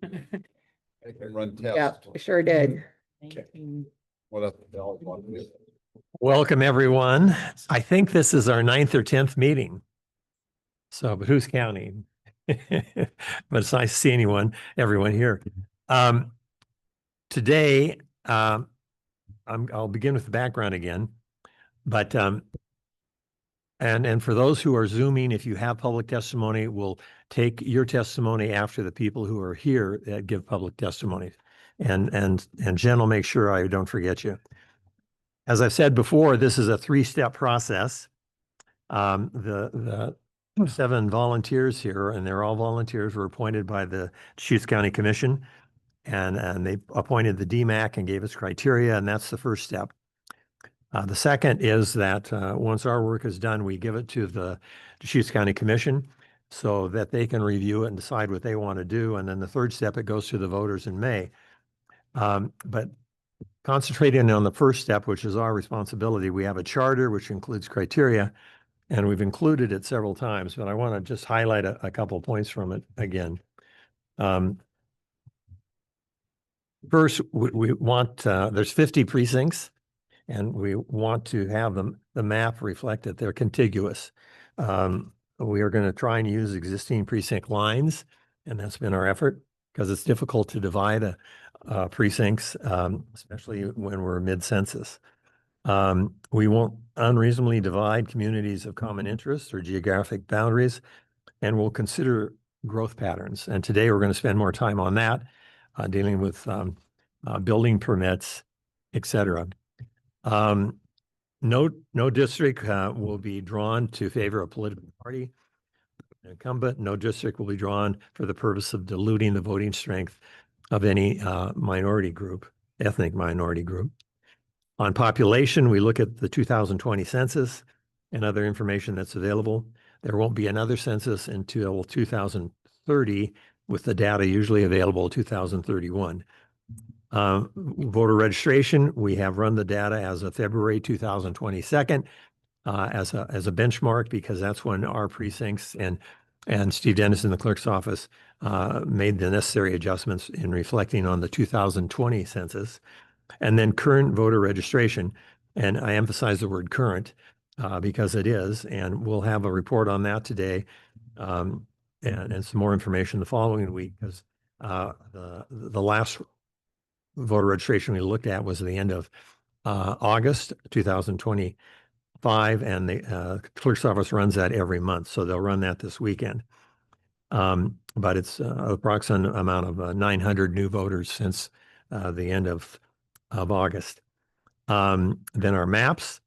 I can run tests. Yeah, we sure did. What else the hell want to do? Welcome, everyone. I think this is our 9th or 10th meeting. So, but who's counting? But it's nice to see everyone here. Today, I'll begin with the background again. But and for those who are Zooming, if you have public testimony, we'll take your testimony after the people who are here that give public testimony. And Jen will make sure I don't forget you. As I've said before, this is a 3-step process. The 7 volunteers here, and they're all volunteers, were appointed by the Deschutes County Commission, and they appointed the DMAC and gave us criteria, and that's the first step. The second is that once our work is done, we give it to the Deschutes County Commission so that they can review it and decide what they want to do. And then the third step, it goes to the voters in May. But concentrating on the first step, which is our responsibility, we have a charter which includes criteria, and we've included it several times, but I want to just highlight a couple of points from it again. First, we want, there's 50 precincts, and we want to have the map reflect that they're contiguous. We are going to try and use existing precinct lines, and that's been our effort because it's difficult to divide precincts, especially when we're mid-census. We won't unreasonably divide communities of common interest or geographic boundaries, and we'll consider growth patterns. And today we're going to spend more time on that, dealing with building permits, et cetera. No district will be drawn to favor a political party. Incumbent, no district will be drawn for the purpose of diluting the voting strength of any minority group, ethnic minority group. On population, we look at the 2020 census and other information that's available. There won't be another census until 2030, with the data usually available 2031. Voter registration, we have run the data as of February 2022 as a benchmark, because that's when our precincts and Steve Dennis in the clerk's office made the necessary adjustments in reflecting on the 2020 census. And then current voter registration, and I emphasize the word current because it is, and we'll have a report on that today and some more information the following week, because the last voter registration we looked at was the end of August 2025, and the clerk's office runs that every month, so they'll run that this weekend. But it's approximate amount of 900 new voters since the end of August. Then our maps,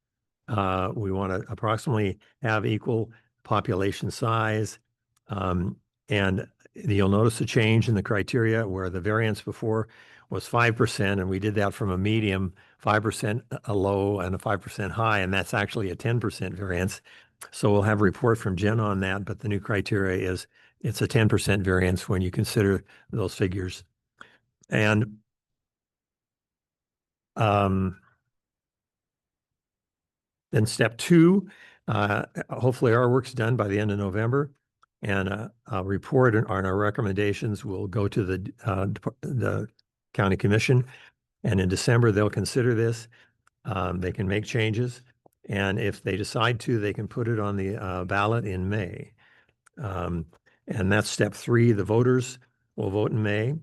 we want to approximately have equal population size. And you'll notice a change in the criteria where the variance before was 5%, and we did that from a medium, 5% a low and a 5% high, and that's actually a 10% variance. So we'll have a report from Jen on that, but the new criteria is it's a 10% variance when you consider those figures. And then step 2, hopefully our work's done by the end of November, and a report on our recommendations will go to the county commission, and in December they'll consider this. They can make changes, and if they decide to, they can put it on the ballot in May. And that's step 3. The voters will vote in May.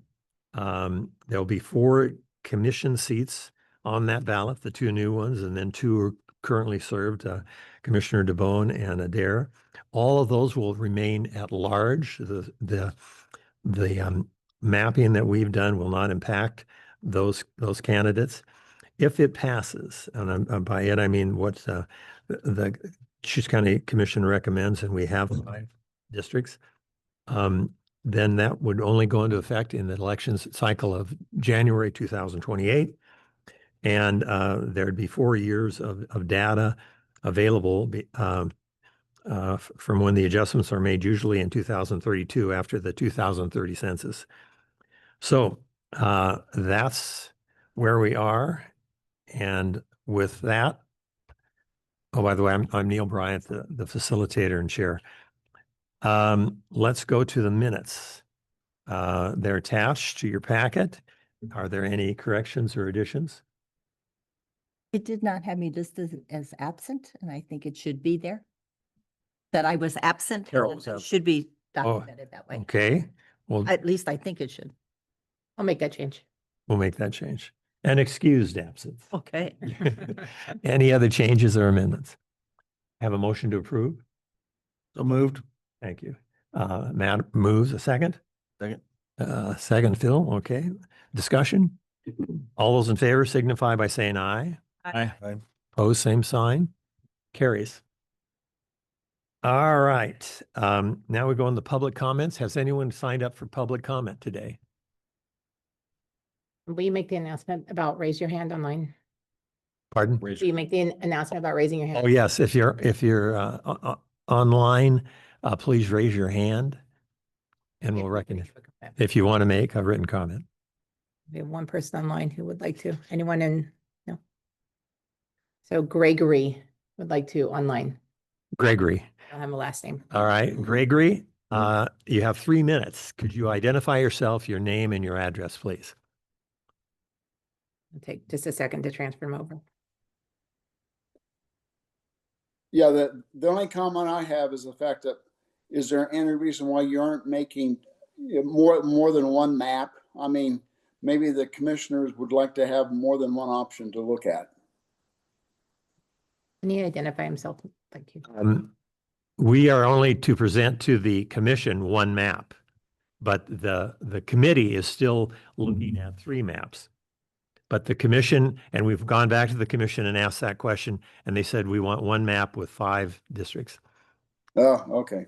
There'll be 4 commission seats on that ballot, the 2 new ones, and then 2 are currently served, Commissioner DeBone and Adair. All of those will remain at large. The mapping that we've done will not impact those candidates. If it passes, and by it I mean what the Deschutes County Commission recommends, and we have 5 districts, then that would only go into effect in the elections cycle of January 2028. And there'd be 4 years of data available from when the adjustments are made, usually in 2032 after the 2030 census. So that's where we are. And with that, oh, by the way, I'm Neil Bryant, the facilitator and chair. Let's go to the minutes. They're attached to your packet. Are there any corrections or additions? It did not have me listed as absent, and I think it should be there. That I was absent. Carol and was it absent. should be Oh, documented that way. Okay, well, At least I think it should. I'll make that change. we'll make that change. An excused absence. Okay. Any other changes or amendments? Have a motion to approve? So moved. Thank you. Matt moves a second. Second. Second, Phil. Okay. Discussion? All those in favor signify by saying aye. Aye. Pose same sign. Carries. All right. Now we go on the public comments. Has anyone signed up for public comment today? Will you make the announcement about raise your hand online? Pardon? Will you make the announcement about raising your Oh, hand? yes. If you're online, please raise your hand and we'll recognize. If you want to make a written comment. We have one person online who would like to. Anyone in? No. So Gregory would like to online. Gregory. I don't have a last name. All right, Gregory, you have 3 minutes. Could you identify yourself, your name and your address, please? It'll take just a second to transfer him over. Yeah, the only comment I have is the fact that, is there any reason why you aren't making more than one map? I mean, maybe the commissioners would like to have more than one option to look at. Can he identify himself? Thank you. We are only to present to the commission one map, but the committee is still looking at 3 maps. But the commission, and we've gone back to the commission and asked that question, and they said we want one map with 5 districts. Oh, okay.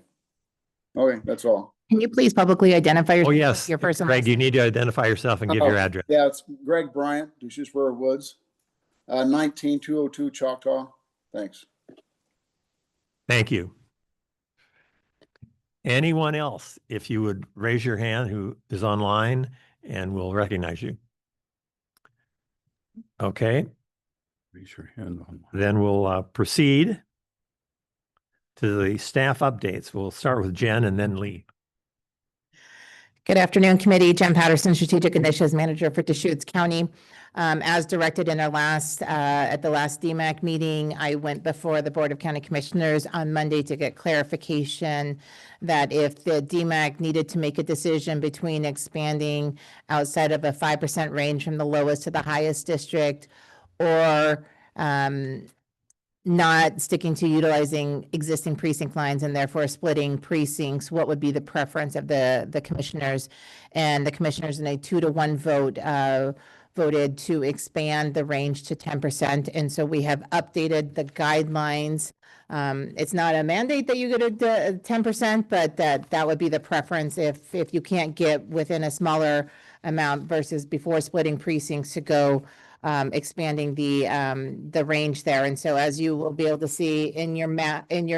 Okay, that's all. Can you please publicly identify Oh, yourself? yes. Your first and Greg, last you name? need to identify yourself and give your Oh, address. Yeah, it's Greg Bryant, Deshuswara Woods, 19202 Choctaw. Thanks. Thank you. Anyone else, if you would raise your hand who is online and we'll recognize you. Okay, Raise your hand on. then we'll proceed to the staff updates. We'll start with Jen and then Lee. Good afternoon, committee. Jen Patterson, Strategic Initiatives Manager for Deschutes County. As directed in our at the last DMAC meeting, I went before the Board of County Commissioners on Monday to get clarification that if the DMAC needed to make a decision between expanding outside of a 5% range from the lowest to the highest district, or not sticking to utilizing existing precinct lines and therefore splitting precincts, what would be the preference of the commissioners? And the commissioners in a 2-to-1 vote voted to expand the range to 10%. And so we have updated the guidelines. It's not a mandate that you get a 10%, but that would be the preference if you can't get within a smaller amount versus before splitting precincts to go expanding the range there. And so as you will be able to see in your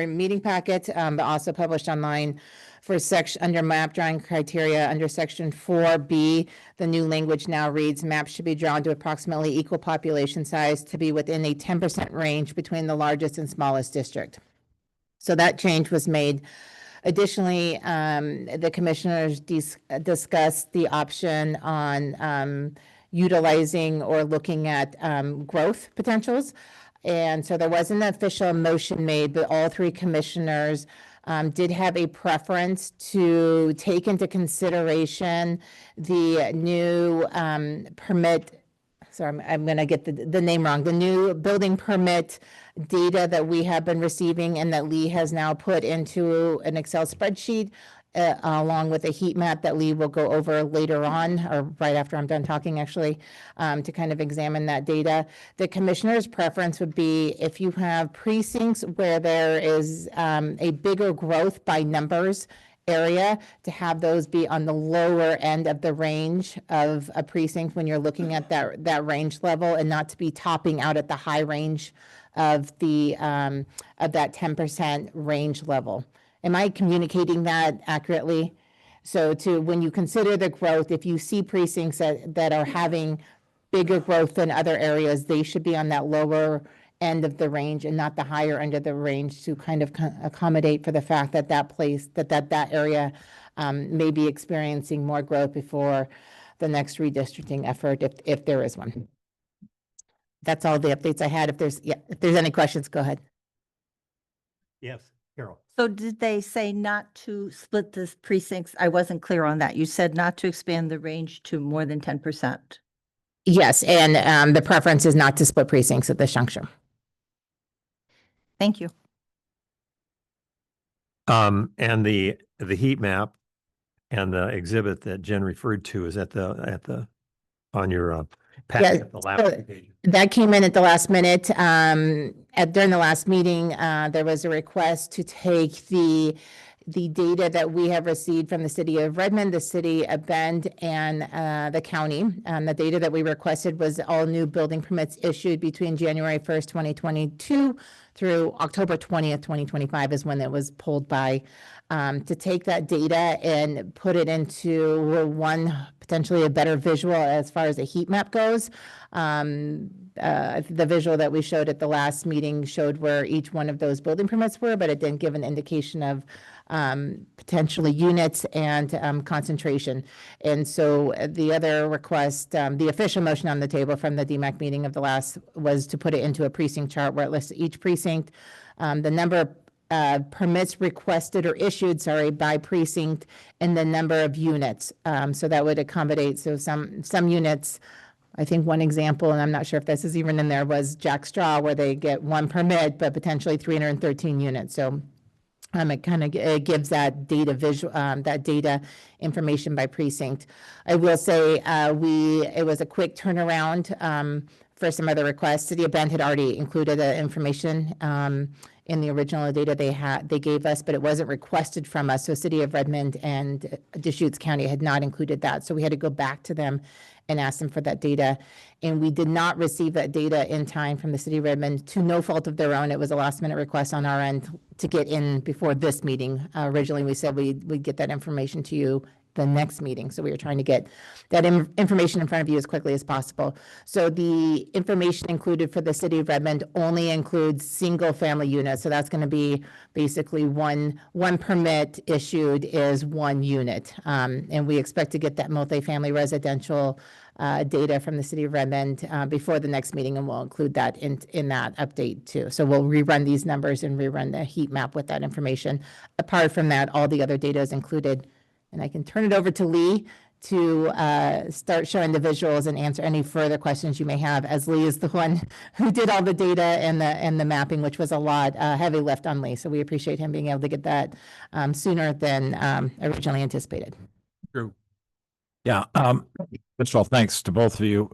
meeting packet, but also published online for under map drawing criteria under section 4B, the new language now reads maps should be drawn to approximately equal population size to be within a 10% range between the largest and smallest district. So that change was made. Additionally, the commissioners discussed the option on utilizing or looking at growth potentials. And so there was an official motion made, but all 3 commissioners did have a preference to take into consideration the new permit. Sorry, I'm going to get the name wrong. The new building permit data that we have been receiving and that Lee has now put into an Excel spreadsheet, along with a heat map that Lee will go over later on, or right after I'm done talking, actually, to kind of examine that data. The commissioner's preference would be if you have precincts where there is a bigger growth by numbers area, to have those be on the lower end of the range of a precinct when you're looking at that range level, and not to be topping out at the high range of of that 10% range level. Am I communicating that accurately? So when you consider the growth, if you see precincts that are having bigger growth than other areas, they should be on that lower end of the range and not the higher end of the range, to kind of accommodate for the fact that that area may be experiencing more growth before the next redistricting effort, if there is one. That's all the updates I had. If there's any questions, go ahead. Yes, Carol. So did they say not to split the precincts? I wasn't clear on that. You said not to expand the range to more than 10%. Yes, and the preference is not to split precincts at this juncture. Thank you. And the heat map and the exhibit that Jen referred to is on your packet, at the so last page. That came in at the last minute. During the last meeting, there was a request to take the data that we have received from the city of Redmond, the city of Bend, and the county. The data that we requested was all new building permits issued between January 1st, 2022 through October 20th, 2025 is when it was pulled by, to take that data and put it into one, potentially a better visual as far as a heat map goes. The visual that we showed at the last meeting showed where each one of those building permits were, but it didn't give an indication of potentially units and concentration. And so the other request, the official motion on the table from the DMAC meeting of the last was to put it into a precinct chart where it lists each precinct, the number of permits requested or issued, by precinct, and the number of units. So that would accommodate, so some units, I think one example, and I'm not sure if this is even in there, was Jack Straw, where they get one permit, but potentially 313 units. So it kind of gives that data visual, that data information by precinct. I will say it was a quick turnaround for some other requests. City of Bend had already included the information in the original data they gave us, but it wasn't requested from us. So City of Redmond and Deschutes County had not included that. So we had to go back to them and ask them for that data. And we did not receive that data in time from the City of Redmond, to no fault of their own. It was a last minute request on our end to get in before this meeting. Originally, we said we'd get that information to you the next meeting. So we were trying to get that information in front of you as quickly as possible. So the information included for the City of Redmond only includes single family units. So that's going to be basically one permit issued is one unit. And we expect to get that multifamily residential data from the City of Redmond before the next meeting, and we'll include that in that update too. So we'll rerun these numbers and rerun the heat map with that information. Apart from that, all the other data is included. And I can turn it over to Lee to start showing the visuals and answer any further questions you may have, as Lee is the one who did all the data and the mapping, which was a lot heavy lift on Lee. So we appreciate him being able to get that sooner than originally anticipated. True. Yeah. First of all, thanks to both of you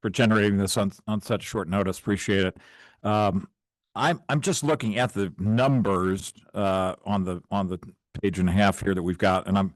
for generating this on such short notice. Appreciate it. I'm just looking at the numbers on the page and a half here that we've got, and I'm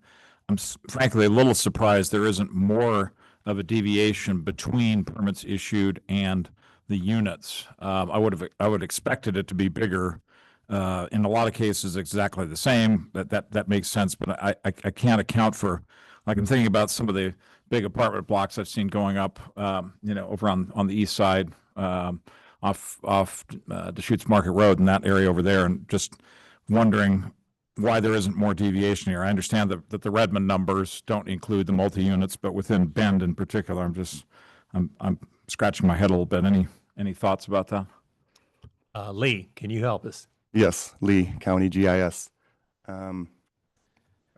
frankly a little surprised there isn't more of a deviation between permits issued and the units. I would expected it to be bigger. In a lot of cases, exactly the same. That makes sense, but I can't account for. Like, I'm thinking about some of the big apartment blocks I've seen going up, over on the east side, off Deschutes Market Road and that area over there, and just wondering why there isn't more deviation here. I understand that the Redmond numbers don't include the multi-units, but within Bend in particular, I'm scratching my head a little bit. Any thoughts about that? Lee, can you help us? Yes, Lee County GIS. Got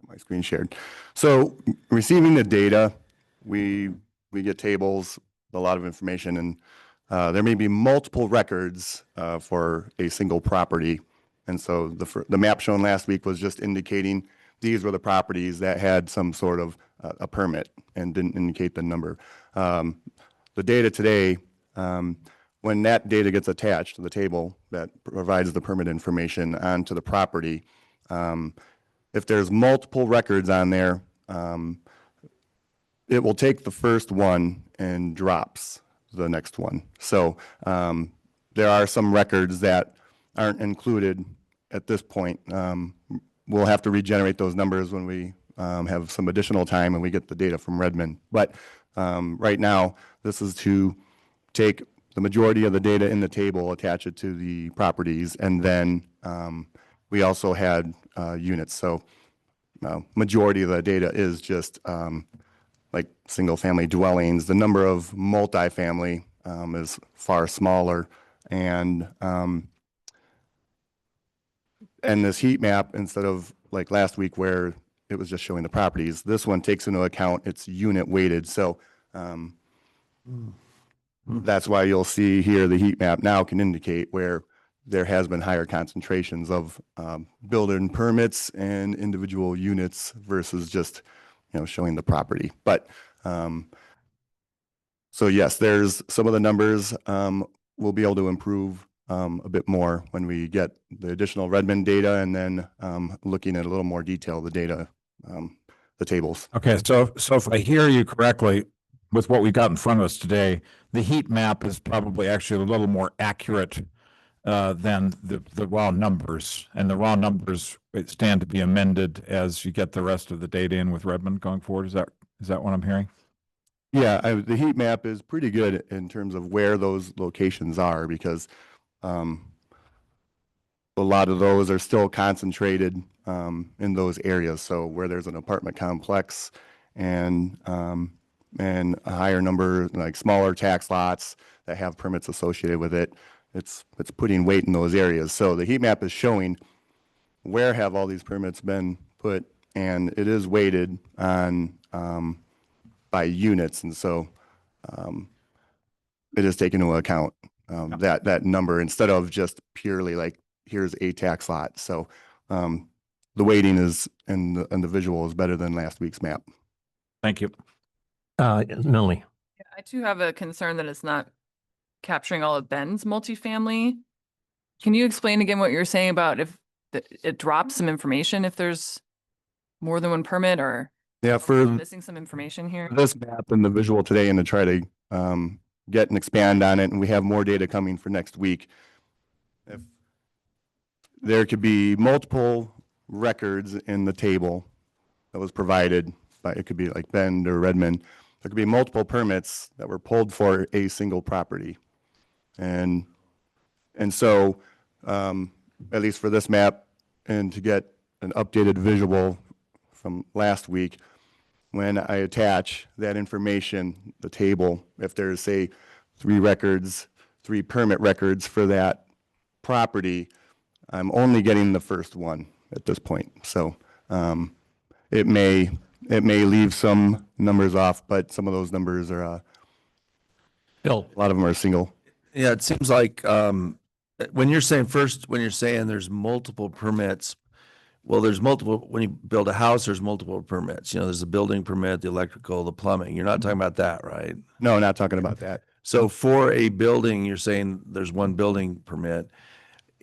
my screen shared. So receiving the data, we get tables, a lot of information, and there may be multiple records for a single property. And so the map shown last week was just indicating these were the properties that had some sort of a permit and didn't indicate the number. The data today, when that data gets attached to the table that provides the permit information onto the property, if there's multiple records on there, it will take the first one and drops the next one. So there are some records that aren't included at this point. We'll have to regenerate those numbers when we have some additional time and we get the data from Redmond. But right now, this is to take the majority of the data in the table, attach it to the properties, and then we also had units. So majority of the data is just like single family dwellings. The number of multifamily is far smaller, and this heat map, instead of like last week where it was just showing the properties, this one takes into account it's unit weighted. So that's why you'll see here the heat map now can indicate where there has been higher concentrations of building permits and individual units versus just, showing the property. But so yes, there's some of the numbers we'll be able to improve a bit more when we get the additional Redmond data, and then looking at a little more detail of the data, the tables. Okay, so if I hear you correctly, with what we've got in front of us today, the heat map is probably actually a little more accurate than the raw numbers, and the raw numbers stand to be amended as you get the rest of the data in with Redmond going forward. Is that what I'm hearing? Yeah, the heat map is pretty good in terms of where those locations are, because a lot of those are still concentrated in those areas. So where there's an apartment complex and a higher number, like smaller tax lots that have permits associated with it, it's putting weight in those areas. So the heat map is showing where have all these permits been put, and it is weighted on by units, and so it is taken into account that number instead of just purely like here's a tax lot. So the weighting is and the visual is better than last week's map. Thank you. Melanie. I too have a concern that it's not capturing all of Ben's multifamily. Can you explain again what you're saying about if it drops some information if there's more than one permit, or Yeah, for missing some information here? this map and the visual today, and to try to get and expand on it, and we have more data coming for next week. If there could be multiple records in the table that was provided by, it could be like Bend or Redmond, there could be multiple permits that were pulled for a single property. And so, at least for this map, and to get an updated visual from last week, when I attach that information, the table, if there's, say, 3 permit records for that property, I'm only getting the first one at this point. So it may leave some numbers off, but some of those numbers are, Bill. a lot of them are single. Yeah, it seems like when you're saying there's multiple permits, well, there's multiple, when you build a house, there's multiple permits. There's a building permit, the electrical, the plumbing. You're not talking about that, right? No, not talking about that. So for a building, you're saying there's one building permit.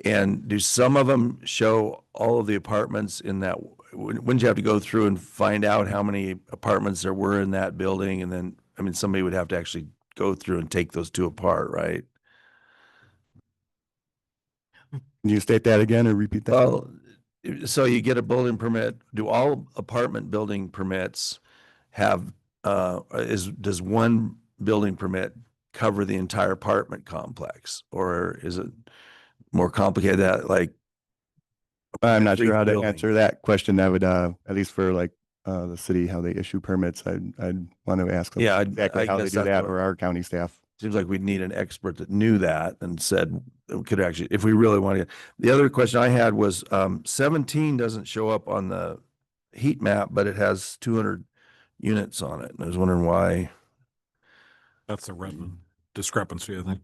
And do some of them show all of the apartments in that? Wouldn't you have to go through and find out how many apartments there were in that building? And then, somebody would have to actually go through and take those two apart, right? Can you state that again or repeat that? Well, so you get a building permit. Do all apartment building permits have, does one building permit cover the entire apartment complex? Or is it more complicated that, like? I'm not sure how to building. answer that question. I would, at least for like the city, how they issue permits, I'd want to ask them Yeah, exactly I how they guess do that's that, what- or our county staff. Seems like we'd need an expert that knew that and said, could actually, if we really want to. The other question I had was 17 doesn't show up on the heat map, but it has 200 units on it. And I was wondering why. That's the Redmond discrepancy, I think.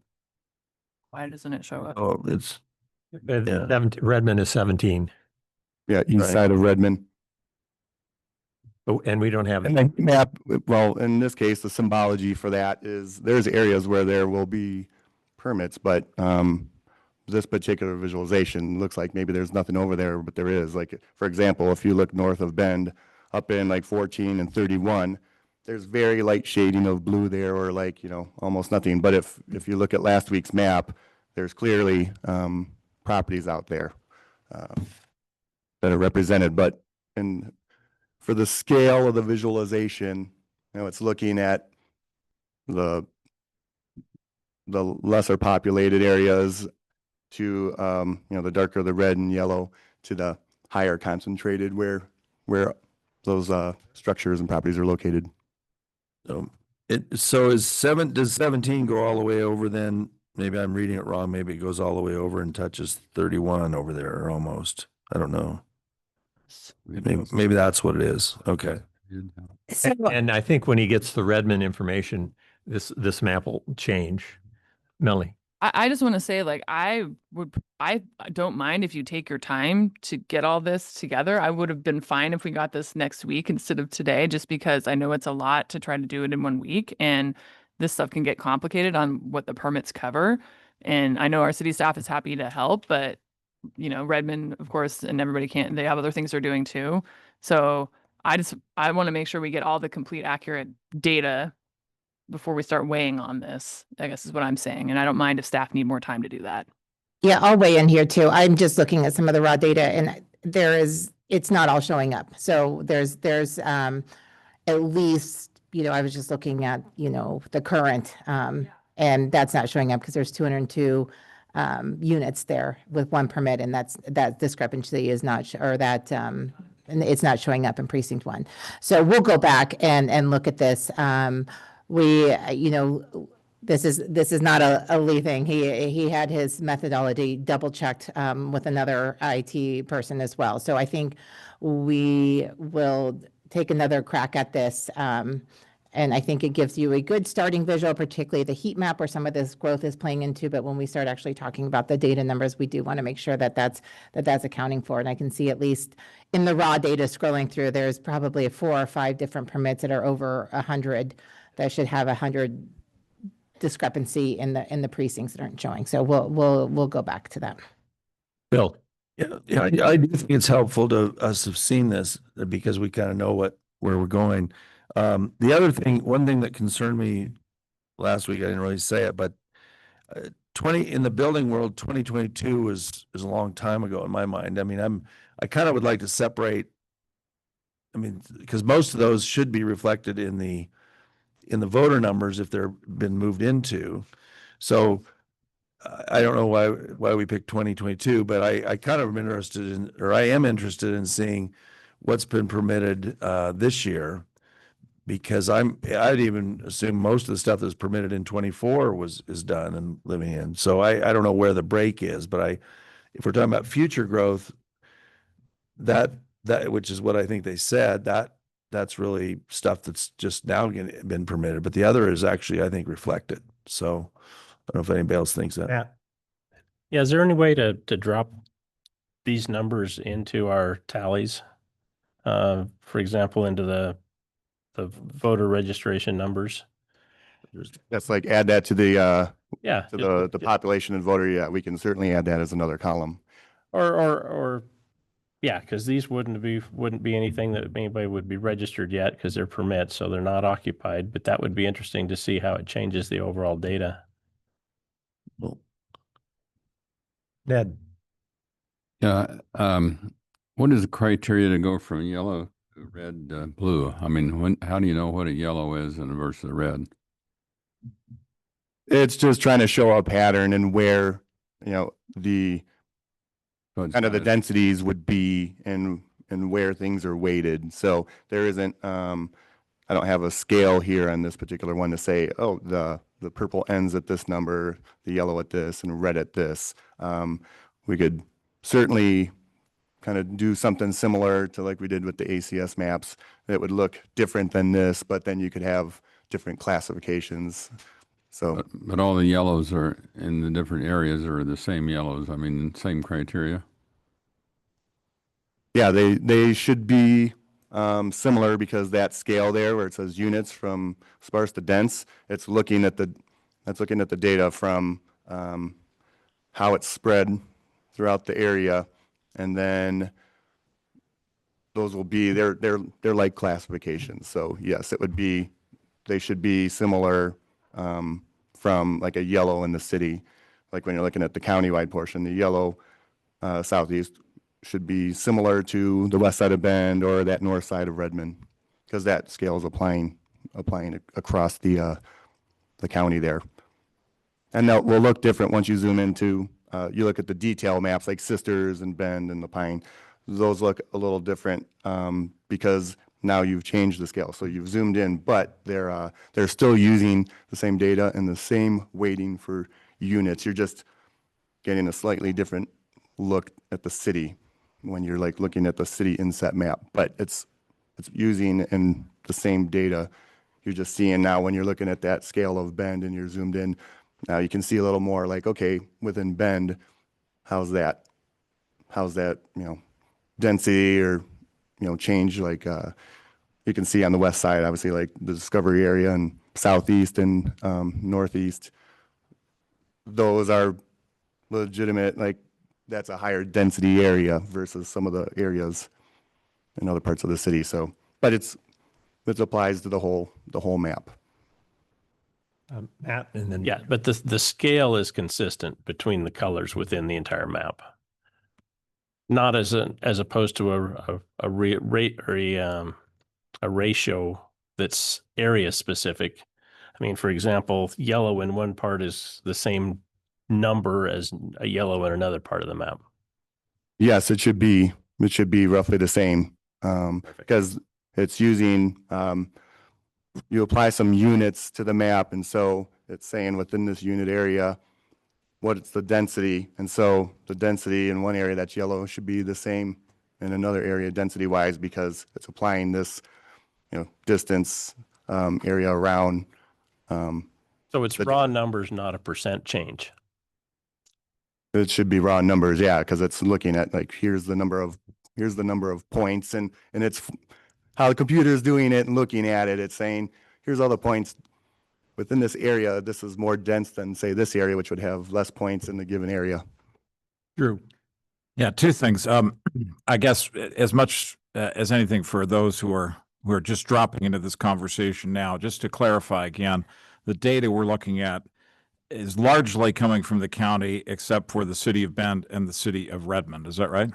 Why doesn't it show up? Oh, it's, Redmond is 17, Yeah, east Right. side of Redmond. and we don't have. And the map, well, in this case, the symbology for that is there's areas where there will be permits, but this particular visualization looks like maybe there's nothing over there, but there is. Like, for example, if you look north of Bend, up in like 14 and 31, there's very light shading of blue there, or like, almost nothing. But if you look at last week's map, there's clearly properties out there that are represented. But for the scale of the visualization, it's looking at the lesser populated areas to, the darker the red and yellow, to the higher concentrated where those structures and properties are located. So does 17 go all the way over then? Maybe I'm reading it wrong. Maybe it goes all the way over and touches 31 over there or almost. I don't know. Maybe that's what it is. Okay. So, And I think when he gets the Redmond information, this map will change. Melanie. I just want to say, like, I don't mind if you take your time to get all this together. I would have been fine if we got this next week instead of today, just because I know it's a lot to try to do it in 1 week, and this stuff can get complicated on what the permits cover. And I know our city staff is happy to help, but Redmond, of course, and everybody can't, they have other things they're doing too. So I want to make sure we get all the complete accurate data before we start weighing on this, I guess is what I'm saying. And I don't mind if staff need more time to do that. yeah, I'll weigh in here too. I'm just looking at some of the raw data and it's not all showing up. So there's at least, I was just looking at, the current, and that's not showing up because there's 202 units there with one permit, and that discrepancy is not, and it's not showing up in precinct 1. So we'll go back and look at this. This is not a Lee thing. He had his methodology double checked with another IT person as well. So I think we will take another crack at this. And I think it gives you a good starting visual, particularly the heat map where some of this growth is playing into. But when we start actually talking about the data numbers, we do want to make sure that that's accounting for. And I can see at least in the raw data scrolling through, there's probably 4 or 5 different permits that are over 100 that should have 100 discrepancy in the precincts that aren't showing. So we'll go back to that. Bill. Yeah, I do think it's helpful to us have seen this because we kind of know where we're going. The other thing, one thing that concerned me last week, I didn't really say it, but in the building world, 2022 is a long time ago in my mind. I mean, I kind of would like to separate. I mean, because most of those should be reflected in the voter numbers if they're been moved into. So I don't know why we picked 2022, but I kind of am interested in, or I am interested in seeing what's been permitted this year, because I'd even assume most of the stuff that's permitted in 24 is done and living in. So I don't know where the break is, but if we're talking about future growth, that which is what I think they said, that's really stuff that's just now been permitted, but the other is actually, I think, reflected. So I don't know if anybody else thinks that. Yeah. Is there any way to drop these numbers into our tallies? For example, into the voter registration numbers? That's like add that to the Yeah. population and voter. Yeah, we can certainly add that as another column. Or yeah, because these wouldn't be anything that anybody would be registered yet because they're permits, so they're not occupied. But that would be interesting to see how it changes the overall data. Well, Ned. Yeah, what is the criteria to go from yellow to red, blue? I mean, how do you know what a yellow is and versus a red? It's just trying to show a pattern and where, the So it's kind of the not- densities would be and where things are weighted. So there isn't, I don't have a scale here on this particular one to say, oh, the purple ends at this number, the yellow at this, and red at this. We could certainly kind of do something similar to like we did with the ACS maps that would look different than this, but then you could have different classifications. So But all the yellows are in the different areas are the same yellows. I mean, same criteria. yeah, they should be similar because that scale there where it says units from sparse to dense, it's looking at the data from how it's spread throughout the area, and then those will be they're like classifications. So yes, they should be similar from like a yellow in the city, like when you're looking at the countywide portion, the yellow southeast should be similar to the west side of Bend or that north side of Redmond, because that scale is applying across the county there. And that will look different once you zoom into, you look at the detail maps like Sisters and Bend and the Pine. Those look a little different because now you've changed the scale. So you've zoomed in, but they're still using the same data and the same weighting for units. You're just getting a slightly different look at the city when you're like looking at the city inset map, but it's using in the same data. You're just seeing now when you're looking at that scale of Bend and you're zoomed in, now you can see a little more like, okay, within Bend, how's that, density or, change, like, you can see on the west side, obviously, like the Discovery area and southeast and northeast, those are legitimate, like that's a higher density area versus some of the areas in other parts of the city. So, but it applies to the whole map. Matt, and then. Yeah, but the scale is consistent between the colors within the entire map. Not as opposed to a rate or a ratio that's area specific. I mean, for example, yellow in one part is the same number as a yellow in another part of the map. Yes, it should be roughly the same, because it's using, you apply some units to the map, and so it's saying within this unit area, what's the density, and so the density in one area that's yellow should be the same in another area density wise, because it's applying this, distance, area around. So it's raw numbers, not a percent change. It should be raw numbers, yeah, because it's looking at like, here's the number of points, and it's how the computer is doing it and looking at it. It's saying, here's all the points within this area. This is more dense than say this area, which would have less points in the given area. Drew. Yeah, two things. I guess as much as anything for those who are just dropping into this conversation now, just to clarify again, the data we're looking at is largely coming from the county, except for the city of Bend and the city of Redmond. Is that right?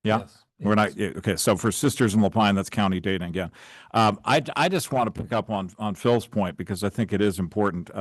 Yeah. Yes. We're not, okay. So for Sisters in Lapine, that's county data again. I just want to pick up on Phil's point, because I think it is important.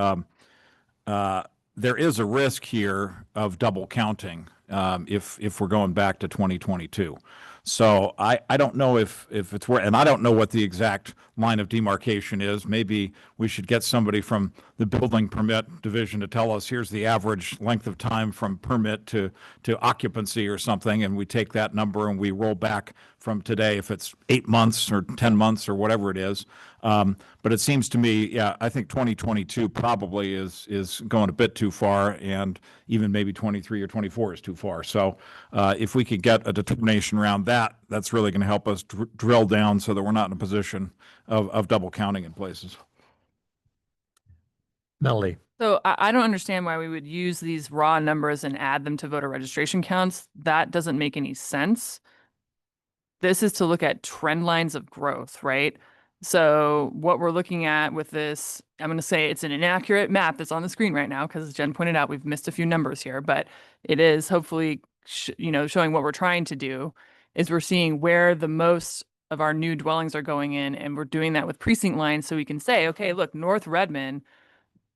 There is a risk here of double counting if we're going back to 2022. So I don't know if it's where, and I don't know what the exact line of demarcation is. Maybe we should get somebody from the building permit division to tell us, here's the average length of time from permit to occupancy or something, and we take that number and we roll back from today if it's 8 months or 10 months or whatever it is. But it seems to me, yeah, I think 2022 probably is going a bit too far, and even maybe 23 or 24 is too far. So if we could get a determination around that, that's really going to help us drill down so that we're not in a position of double counting in places. Melody. So I don't understand why we would use these raw numbers and add them to voter registration counts. That doesn't make any sense. This is to look at trend lines of growth, right? So what we're looking at with this, I'm going to say it's an inaccurate map that's on the screen right now, because as Jen pointed out, we've missed a few numbers here, but it is hopefully, showing what we're trying to do is we're seeing where the most of our new dwellings are going in, and we're doing that with precinct lines. So we can say, okay, look, North Redmond,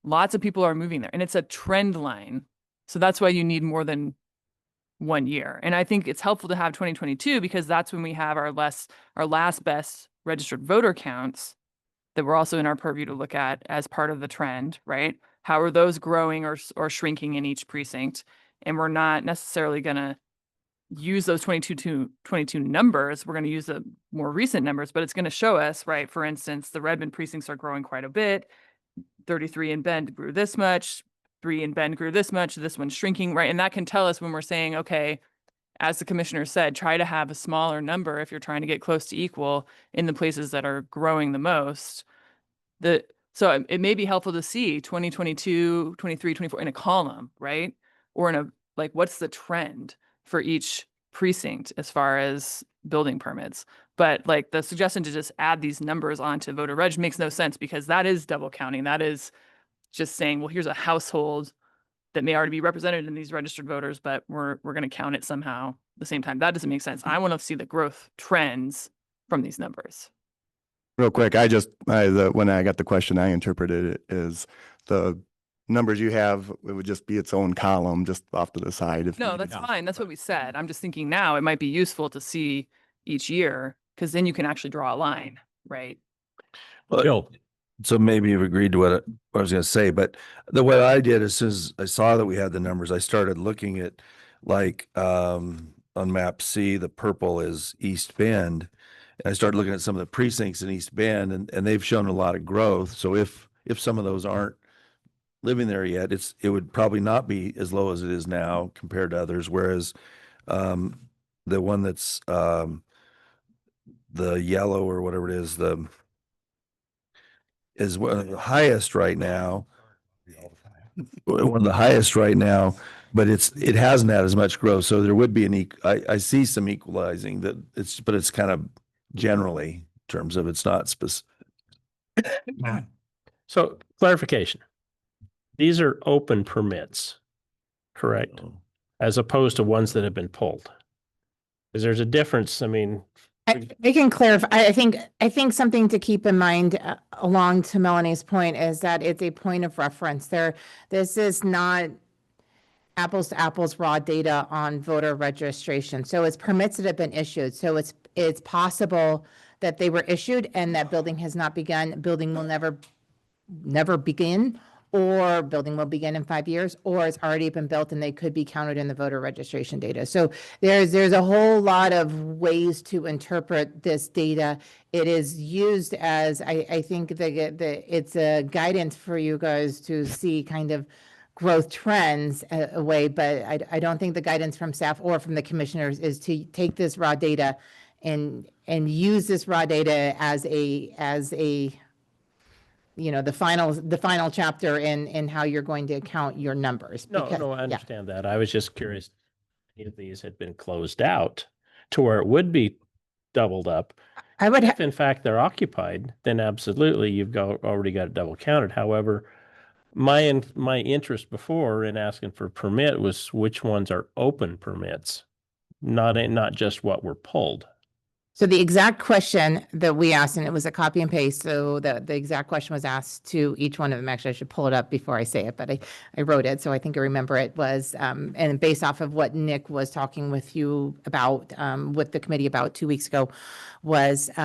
lots of people are moving there, and it's a trend line. So that's why you need more than 1 year. And I think it's helpful to have 2022, because that's when we have our last best registered voter counts that we're also in our purview to look at as part of the trend, right? How are those growing or shrinking in each precinct? And we're not necessarily going to use those 22 numbers. We're going to use the more recent numbers, but it's going to show us, right? For instance, the Redmond precincts are growing quite a bit. 33 in Bend grew this much, 3 in Bend grew this much, this one's shrinking, right? And that can tell us when we're saying, okay, as the commissioner said, try to have a smaller number if you're trying to get close to equal in the places that are growing the most. So it may be helpful to see 2022, 23, 24 in a column, right? Or in a, like, what's the trend for each precinct as far as building permits? But like the suggestion to just add these numbers onto voter reg makes no sense, because that is double counting. That is just saying, well, here's a household that may already be represented in these registered voters, but we're going to count it somehow at the same time. That doesn't make sense. I want to see the growth trends from these numbers. Real quick, when I got the question, I interpreted it as the numbers you have, it would just be its own column just off to the side. No, that's fine. That's what we said. I'm just thinking now it might be useful to see each year Because then you can actually draw a line, right? Well, Bill, so maybe you've agreed to what I was going to say, but the way I did as soon as I saw that we had the numbers, I started looking at like on map C, the purple is East Bend. And I started looking at some of the precincts in East Bend and they've shown a lot of growth. So if some of those aren't living there yet, it would probably not be as low as it is now compared to others. Whereas the one that's the yellow or whatever it is one of the highest right now. One of the highest right now, but it hasn't had as much growth. So there would be I see some equalizing but it's kind of generally in terms of it's not specific. so clarification. These are open permits, correct? As opposed to ones that have been pulled. Because there's a difference. I mean, I can clarify. I think something to keep in mind along to Melanie's point is that it's a point of reference there. This is not apples to apples raw data on voter registration. So it's permits that have been issued. So it's possible that they were issued and that building has not begun. Building will never begin, or building will begin in 5 years, or it's already been built and they could be counted in the voter registration data. So there's a whole lot of ways to interpret this data. It is used as, I think it's a guidance for you guys to see kind of growth trends away, but I don't think the guidance from staff or from the commissioners is to take this raw data and use this raw data as a the final chapter in how you're going to count your numbers. no, because- no, I yeah. understand that. I was just curious if these had been closed out to where it would be doubled up. I would, If in fact they're occupied, then absolutely you've already got it double counted. However, my interest before in asking for permit was which ones are open permits, not just what were pulled. so the exact question that we asked, and it was a copy and paste, so the exact question was asked to each one of them. Actually, I should pull it up before I say it, but I wrote it, so I think I remember it was, and based off of what Nick was talking with you about, with the committee about 2 weeks ago, was we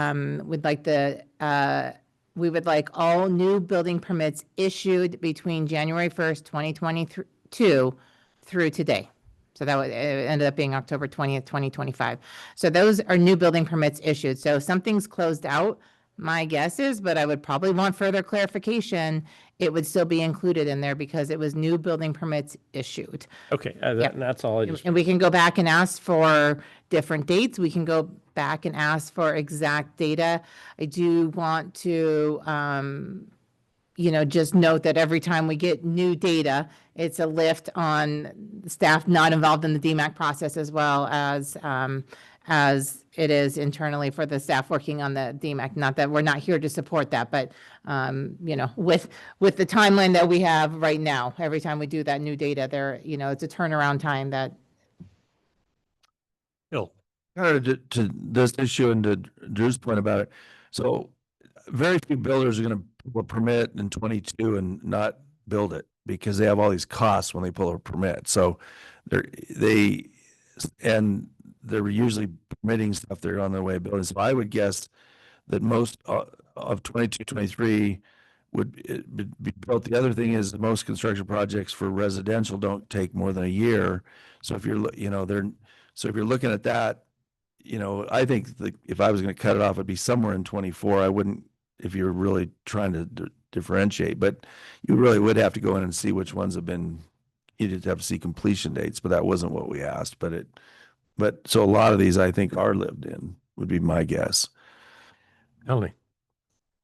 would like all new building permits issued between January 1st, 2022 through today. So that it ended up being October 20th, 2025. So those are new building permits issued. So if something's closed out, my guess is, but I would probably want further clarification, it would still be included in there because it was new building permits issued. Okay, Yep. that's all I just. And we can go back and ask for different dates. We can go back and ask for exact data. I do want to, just note that every time we get new data, it's a lift on staff not involved in the DMAC process as well as it is internally for the staff working on the DMAC. Not that we're not here to support that, but, with the timeline that we have right now, every time we do that new data there, it's a turnaround time that. Bill, Kind of to this issue and to Drew's point about it. So very few builders are going to pull a permit in 22 and not build it because they have all these costs when they pull a permit. So they're usually permitting stuff they're on their way of building. So I would guess that most of 22, 23 would be built. The other thing is that most construction projects for residential don't take more than a year. So if you're, so if you're looking at that, I think if I was going to cut it off, it'd be somewhere in 24. I wouldn't, if you're really trying to differentiate, but you really would have to go in and see which ones have been, you'd have to see completion dates, but that wasn't what we asked. But so a lot of these I think are lived in, would be my guess. Melanie.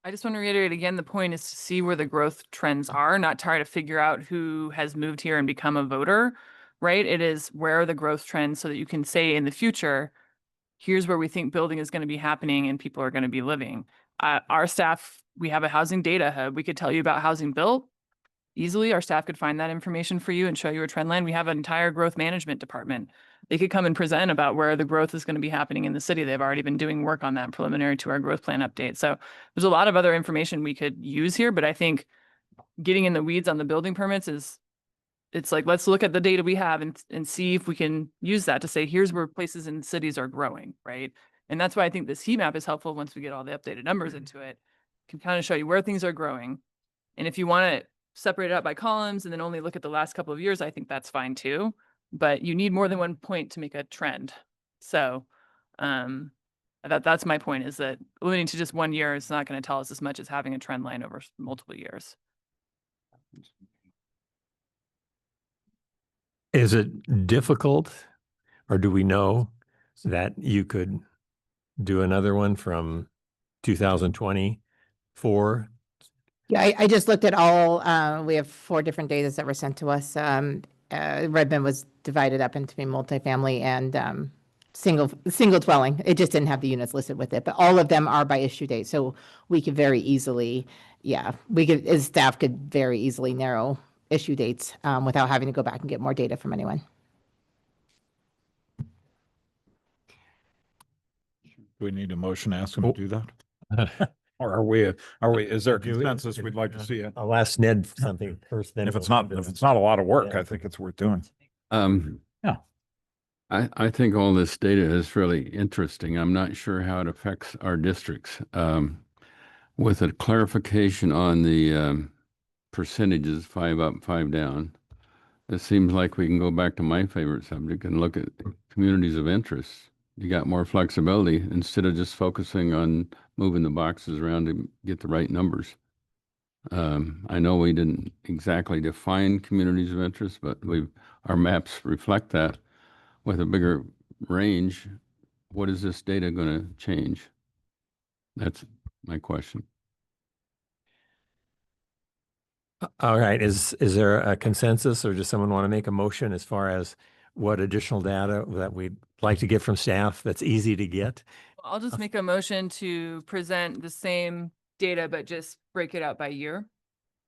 I just want to reiterate again, the point is to see where the growth trends are, not try to figure out who has moved here and become a voter, right? It is where are the growth trends so that you can say in the future, here's where we think building is going to be happening and people are going to be living. Our staff, we have a housing data hub. We could tell you about housing built easily. Our staff could find that information for you and show you a trend line. We have an entire growth management department. They could come and present about where the growth is going to be happening in the city. They've already been doing work on that preliminary to our growth plan update. So there's a lot of other information we could use here, but I think getting in the weeds on the building permits it's like, let's look at the data we have and see if we can use that to say, here's where places in cities are growing, right? And that's why I think this heat map is helpful once we get all the updated numbers into it. Can kind of show you where things are growing. And if you want to separate it out by columns and then only look at the last couple of years, I think that's fine too. But you need more than one point to make a trend. So that's my point, is that limiting to just 1 year is not going to tell us as much as having a trend line over multiple years. Is it difficult, or do we know that you could do another one from 2024? Yeah, I just looked at all, we have 4 different data that were sent to us. Redmond was divided up into multifamily and single dwelling. It just didn't have the units listed with it, but all of them are by issue date. So we could very easily, as staff could very easily narrow issue dates without having to go back and get more data from anyone. Do we need a motion to ask them to do that? Or are we, is there a consensus we'd like to see it? I'll ask Ned something first, then. If it's not a lot of work, I think it's worth doing. Yeah. I think all this data is really interesting. I'm not sure how it affects our districts. With a clarification on the percentages, 5 up, 5 down, it seems like we can go back to my favorite subject and look at communities of interest. You got more flexibility instead of just focusing on moving the boxes around to get the right numbers. I know we didn't exactly define communities of interest, but our maps reflect that. With a bigger range, what is this data going to change? That's my question. All right, is there a consensus, or does someone want to make a motion as far as what additional data that we'd like to get from staff that's easy to get? I'll just make a motion to present the same data, but just break it out by year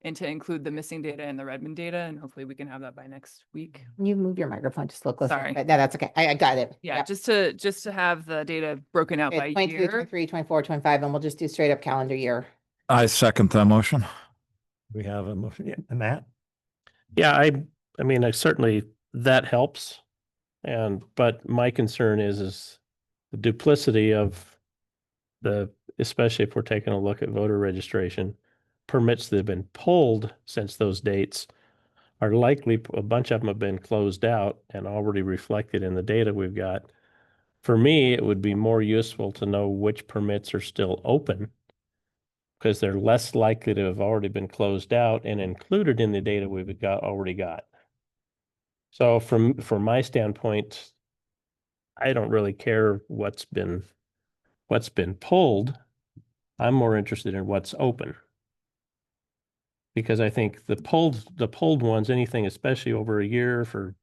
and to include the missing data and the Redmond data. And hopefully we can have that by next week. Can you move your microphone just a little closer? Sorry. But no, that's okay. I got it. Yeah, Yep. just to have the data broken out by 22, year. 23, 24, 25, and we'll just do straight up calendar year. I second that motion. We have a motion, yeah, Matt? Yeah, I mean, I certainly, that helps. But my concern is the duplicity of especially if we're taking a look at voter registration, permits that have been pulled since those dates are likely, a bunch of them have been closed out and already reflected in the data we've got. For me, it would be more useful to know which permits are still open, because they're less likely to have already been closed out and included in the data we've already got. So from my standpoint, I don't really care what's been pulled. I'm more interested in what's open. Because I think the pulled ones, anything especially over a year for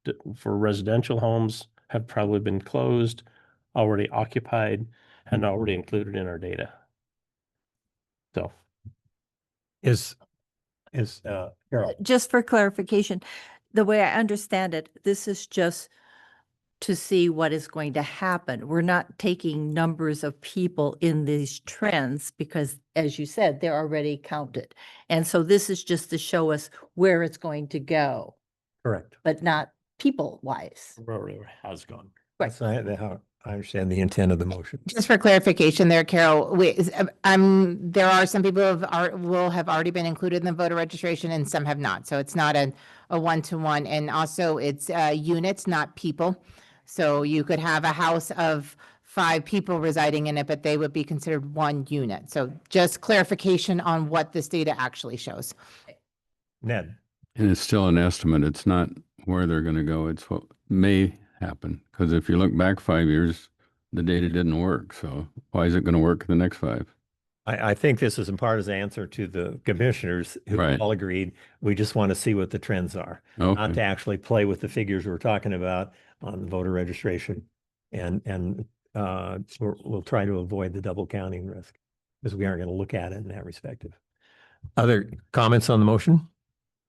residential homes, have probably been closed, already occupied, and already included in our data. So Is Carol? Just for clarification, the way I understand it, this is just to see what is going to happen. We're not taking numbers of people in these trends because, as you said, they're already counted. And so this is just to show us where it's going to go, Correct. but not people-wise. where has gone. Right. That's how I understand the intent of the motion. Just for clarification there, Carol, there are some people will have already been included in the voter registration and some have not. So it's not a one-to-one. And also it's units, not people. So you could have a house of 5 people residing in it, but they would be considered one unit. So just clarification on what this data actually shows. Ned? And it's still an estimate. It's not where they're going to go. It's what may happen. Because if you look back 5 years, the data didn't work. So why is it going to work the next 5? I think this is in part as an answer to the commissioners who Right. all agreed, we just want to see what the trends are. Not to Okay. actually play with the figures we're talking about on voter registration. And we'll try to avoid the double counting risk because we aren't going to look at it in that respective. Other comments on the motion?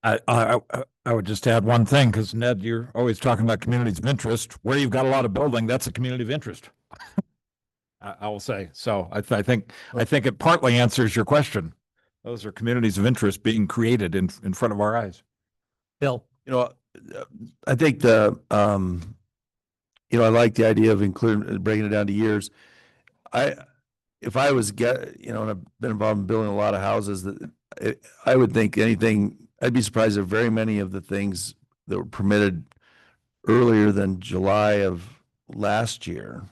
I would just add one thing, because Ned, you're always talking about communities of interest. Where you've got a lot of building, that's a community of interest. I will say. So I think it partly answers your question. Those are communities of interest being created in front of our eyes. Bill? I think I like the idea of breaking it down to years. if I was and I've been involved in building a lot of houses, I would think I'd be surprised if very many of the things that were permitted earlier than July of last year.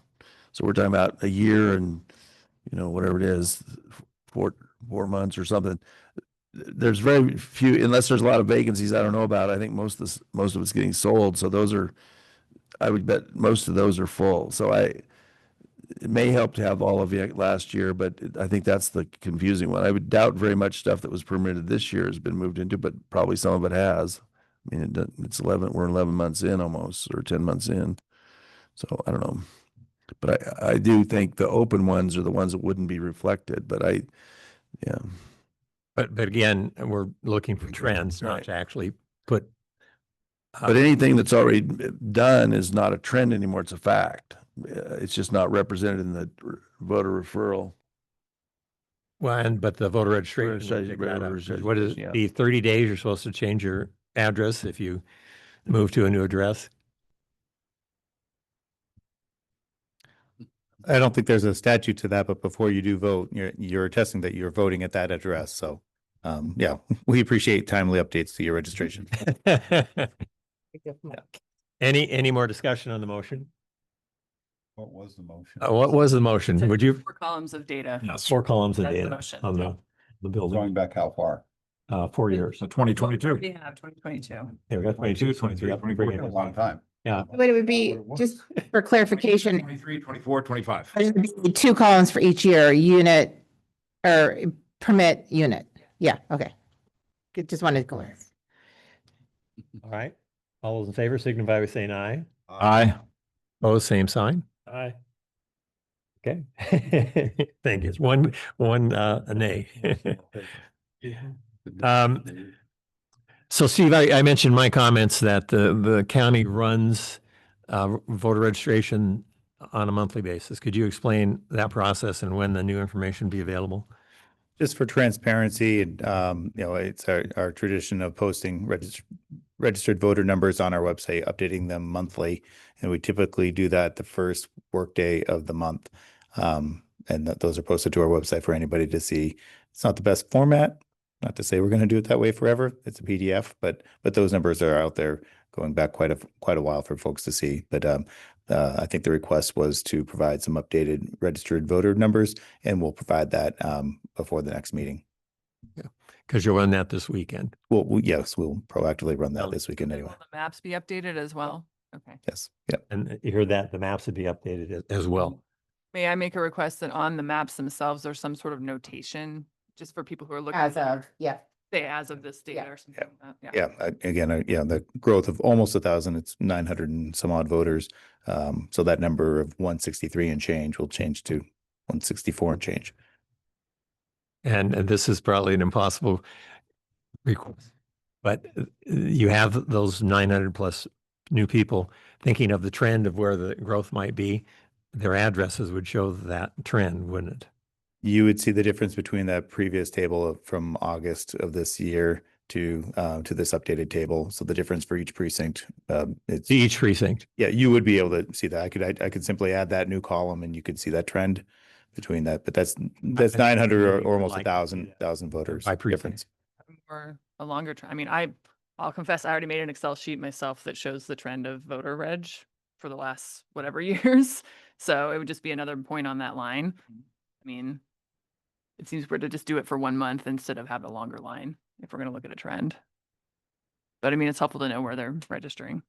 So we're talking about a year and, whatever it is, 4 months or something. There's very few, unless there's a lot of vacancies I don't know about. I think most of it's getting sold. So I would bet most of those are full. So it may help to have all of it last year, but I think that's the confusing one. I would doubt very much stuff that was permitted this year has been moved into, but probably some of it has. I mean, we're 11 months in almost, or 10 months in. So I don't know. But I do think the open ones are the ones that wouldn't be reflected, but yeah. But again, we're looking for trends, not Right. to actually put. But anything that's already done is not a trend anymore. It's a fact. It's just not represented in the voter referral. Well, but the voter registration. Registration, will pick that up. registration, What is yeah. the 30 days you're supposed to change your address if you move to a new address? I don't think there's a statute to that, but before you do vote, you're attesting that you're voting at that address. So, yeah, we appreciate timely updates to your registration. Any more discussion on the motion? What was the motion? What was the motion? Would you? 4 columns of data. Yes, 4 columns of That's the data motion. on the building, back how far? 4 years. so 2022. We have 2022. Yeah, we got 22, 23, 24. long time. Yeah. But it would be, just for clarification, 23, 24, 25. there's gonna be 2 columns for each year, unit or permit unit. Yeah, okay. Just wanted to go. All right. All those in favor signify by saying aye. Aye. Opposed, same sign. Aye. Okay. Thank you. One, a nay. So Steve, I mentioned my comments that the county runs voter registration on a monthly basis. Could you explain that process and when the new information be available? Just for transparency, and, it's our tradition of posting registered voter numbers on our website, updating them monthly. And we typically do that the first workday of the month. And those are posted to our website for anybody to see. It's not the best format. Not to say we're going to do it that way forever. It's a PDF, but those numbers are out there going back quite a while for folks to see. But I think the request was to provide some updated registered voter numbers, and we'll provide that before the next meeting. Because you'll run that this weekend. Yes, we'll proactively run that this weekend anyway. Will the maps be updated as well? Okay. Yes, yeah. And you heard that the maps would be updated as well. May I make a request that on the maps themselves, there's some sort of notation just for people who are looking? As of, yeah. Say as of this date Yeah. or something like that. Yeah, again, the growth of almost 1,000, it's 900 and some odd voters. So that number of 163 and change will change to 164 and change. And this is probably an impossible request, but you have those 900 plus new people thinking of the trend of where the growth might be. Their addresses would show that trend, wouldn't it? You would see the difference between that previous table from August of this year to this updated table. So the difference for each precinct, it's Each precinct. yeah, you would be able to see that. I could simply add that new column and you could see that trend between that. But that's 900 or almost Like- 1,000 voters By precinct. difference. Or a longer term. I mean, I'll confess, I already made an Excel sheet myself that shows the trend of voter reg for the last whatever years. So it would just be another point on that line. I mean, it seems weird to just do it for 1 month instead of have a longer line if we're going to look at a trend. But I mean, it's helpful to know where they're registering.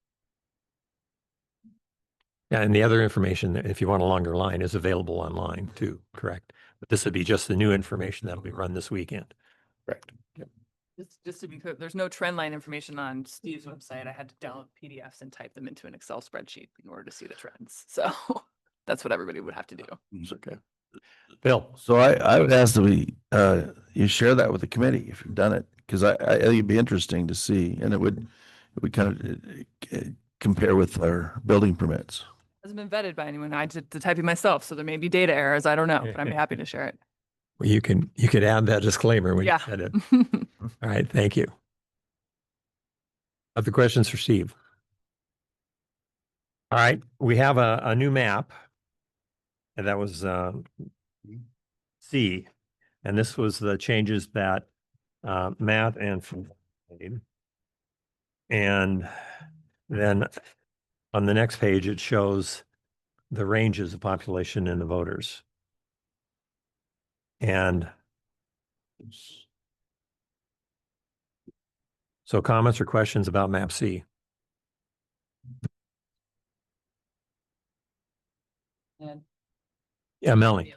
Yeah, and the other information, if you want a longer line, is available online too, correct? But this would be just the new information that'll be run this weekend. Correct. Just to be clear, there's no trend line information on Steve's website. I had to download PDFs and type them into an Excel spreadsheet in order to see the trends. So that's what everybody would have to do. It's okay. Bill, So I would ask that you share that with the committee if you've done it, because I think it'd be interesting to see, and it would kind of compare with our building permits. Hasn't been vetted by anyone. I did the typing myself, so there may be data errors. I don't know, but I'm happy to share it. well, you could add that disclaimer when you Yeah. said it. All right, thank you. Other questions for Steve? All right, we have a new map. And that was C. And this was the changes that Matt and Phil made. And then on the next page, it shows the ranges of population and the voters. And so comments or questions about map C? Yeah, Melanie.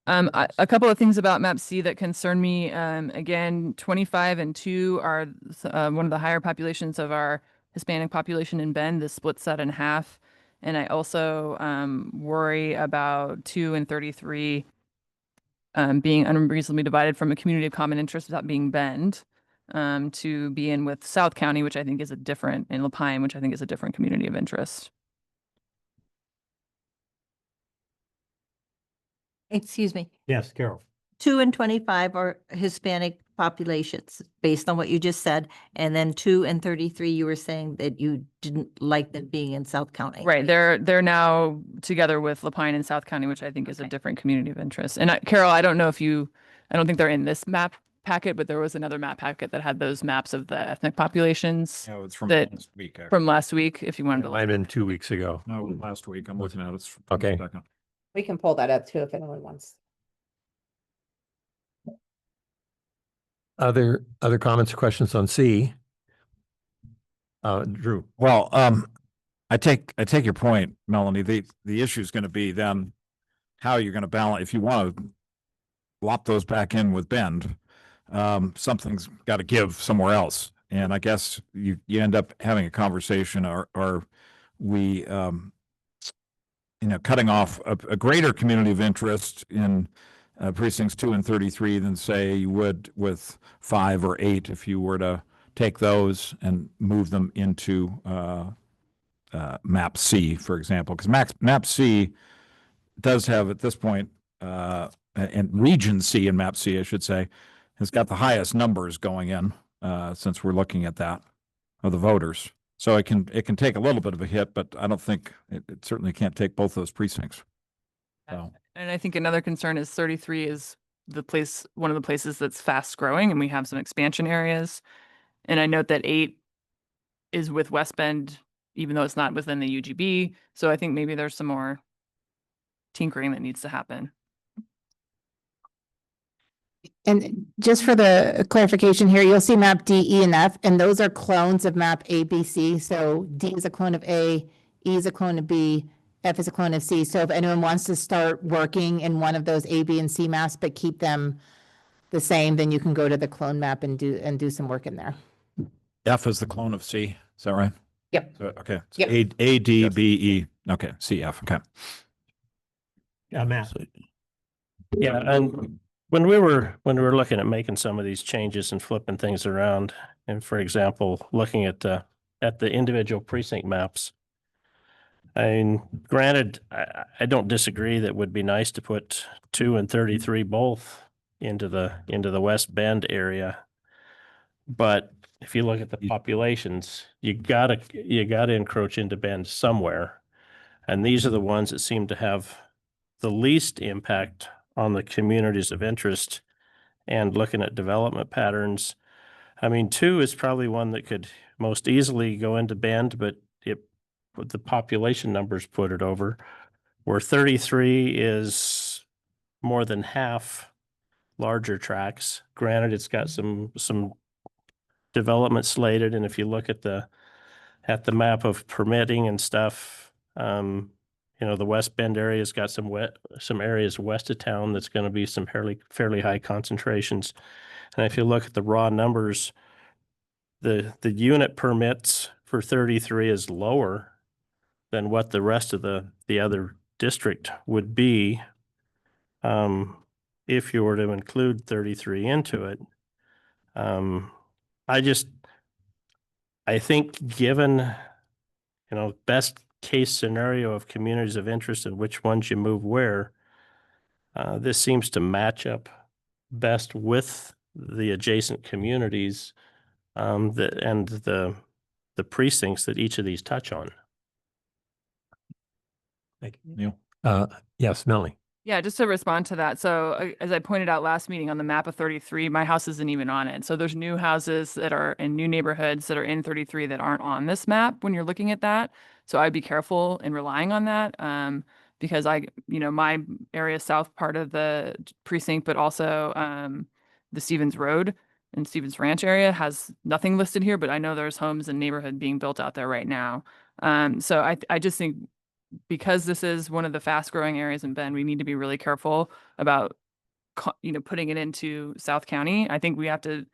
A couple of things about map C that concern me. Again, 25 and 2 are one of the higher populations of our Hispanic population in Bend. This splits that in half. And I also worry about 2 and 33 being unreasonably divided from a community of common interest without being Bend to be in with South County, which I think is a different, in La Pine, which I think is a different community of interest. Excuse me, Yes, Carol. 2 and 25 are Hispanic populations, based on what you just said. And then 2 and 33, you were saying that you didn't like them being in South County. Right. They're now together with La Pine and South County, which I think is a different community of interest. And Carol, I don't know if I don't think they're in this map packet, but there was another map packet that had those maps of the ethnic populations No, it's from that- last week. actually. from last week, if you wanted It to might look. have been 2 weeks ago. No, last week. I'm looking at it. It's Okay. second. We can pull that up too if anyone wants. Other comments or questions on C? Drew. Well, I take your point, Melanie. The issue is going to be then how you're going to balance, if you want to lop those back in with Bend, something's got to give somewhere else. And I guess you end up having a conversation or we, cutting off a greater community of interest in precincts 2 and 33 than say you would with 5 or 8 if you were to take those and move them into map C, for example, because map C does have at this point, and region C in map C, I should say, has got the highest numbers going in since we're looking at that of the voters. So it can take a little bit of a hit, but I don't think it certainly can't take both those precincts. So. And I think another concern is 33 is one of the places that's fast growing, and we have some expansion areas. And I note that 8 is with West Bend, even though it's not within the UGB. So I think maybe there's some more tinkering that needs to happen. And just for the clarification here, you'll see map D, E, and F, and those are clones of map A, B, C. So D is a clone of A, E is a clone of B, F is a clone of C. So if anyone wants to start working in one of those A, B, and C maps, but keep them the same, then you can go to the clone map and do some work in there. F is the clone of C, is that right? Yep. So, okay. So Yep. A, D, B, E. Okay, C, F, okay. Yeah, Matt. Yeah, and when we were looking at making some of these changes and flipping things around, and for example, looking at the individual precinct maps, I mean, granted, I don't disagree that it would be nice to put 2 and 33 both into the West Bend area. But if you look at the populations, you gotta encroach into Bend somewhere. And these are the ones that seem to have the least impact on the communities of interest. And looking at development patterns, I mean, 2 is probably one that could most easily go into Bend, but the population numbers put it over, where 33 is more than half larger tracks. Granted, it's got some development slated, and if you look at the map of permitting and stuff, the West Bend area's got some areas west of town that's going to be some fairly high concentrations. And if you look at the raw numbers, the unit permits for 33 is lower than what the rest of the other district would be if you were to include 33 into it. I think given, best case scenario of communities of interest and which ones you move where, this seems to match up best with the adjacent communities and the precincts that each of these touch on. Thank you. Neil? Yes, Melanie. Yeah, just to respond to that. So as I pointed out last meeting on the map of 33, my house isn't even on it. So there's new houses that are in new neighborhoods that are in 33 that aren't on this map when you're looking at that. So I'd be careful in relying on that because my area south part of the precinct, but also the Stevens Road and Stevens Ranch area has nothing listed here, but I know there's homes and neighborhood being built out there right now. So I just think because this is one of the fast growing areas in Bend, we need to be really careful about, putting it into South County. I think we have to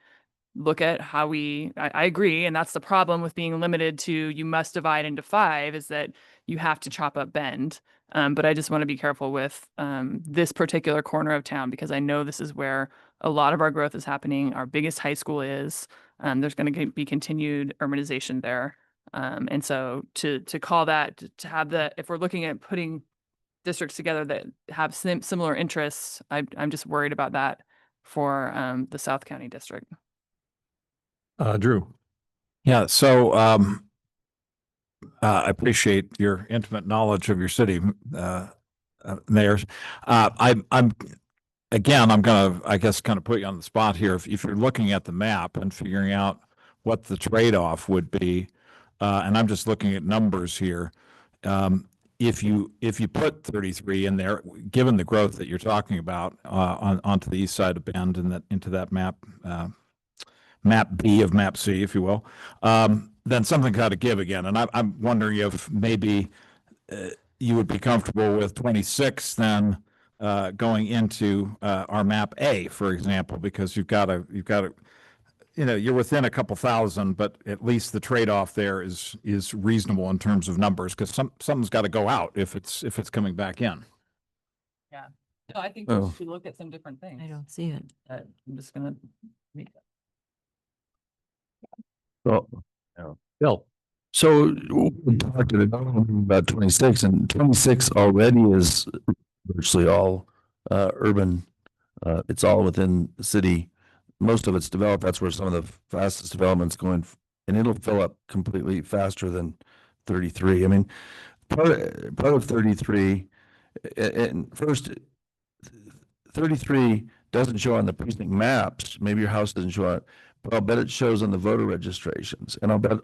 look at how I agree. And that's the problem with being limited to, you must divide into 5 is that you have to chop up Bend. But I just want to be careful with this particular corner of town, because I know this is where a lot of our growth is happening. Our biggest high school is, there's going to be continued urbanization there. And so to call that, to have that, if we're looking at putting districts together that have similar interests, I'm just worried about that for the South County district. Drew. Yeah, so I appreciate your intimate knowledge of your city, mayors. I'm gonna, I guess, kind of put you on the spot here. If you're looking at the map and figuring out what the trade-off would be, and I'm just looking at numbers here. If you put 33 in there, given the growth that you're talking about onto the east side of Bend and into that map, map B of map C, if you will, then something got to give again. And I'm wondering if maybe you would be comfortable with 26 then going into our map A, for example, because you've got to, you're within a couple thousand, but at least the trade-off there is reasonable in terms of numbers, because something's got to go out if it's coming back in. Yeah. No, I think Oh. we should look at some different things. I don't see it. I'm just gonna make that. Well, Bill. so we talked about 26, and 26 already is virtually all urban. It's all within the city. Most of it's developed. That's where some of the fastest development's going, and it'll fill up completely faster than 33. I mean, part of 33, and first, 33 doesn't show on the precinct maps. Maybe your house doesn't show on it, but I'll bet it shows on the voter registrations, and I'll bet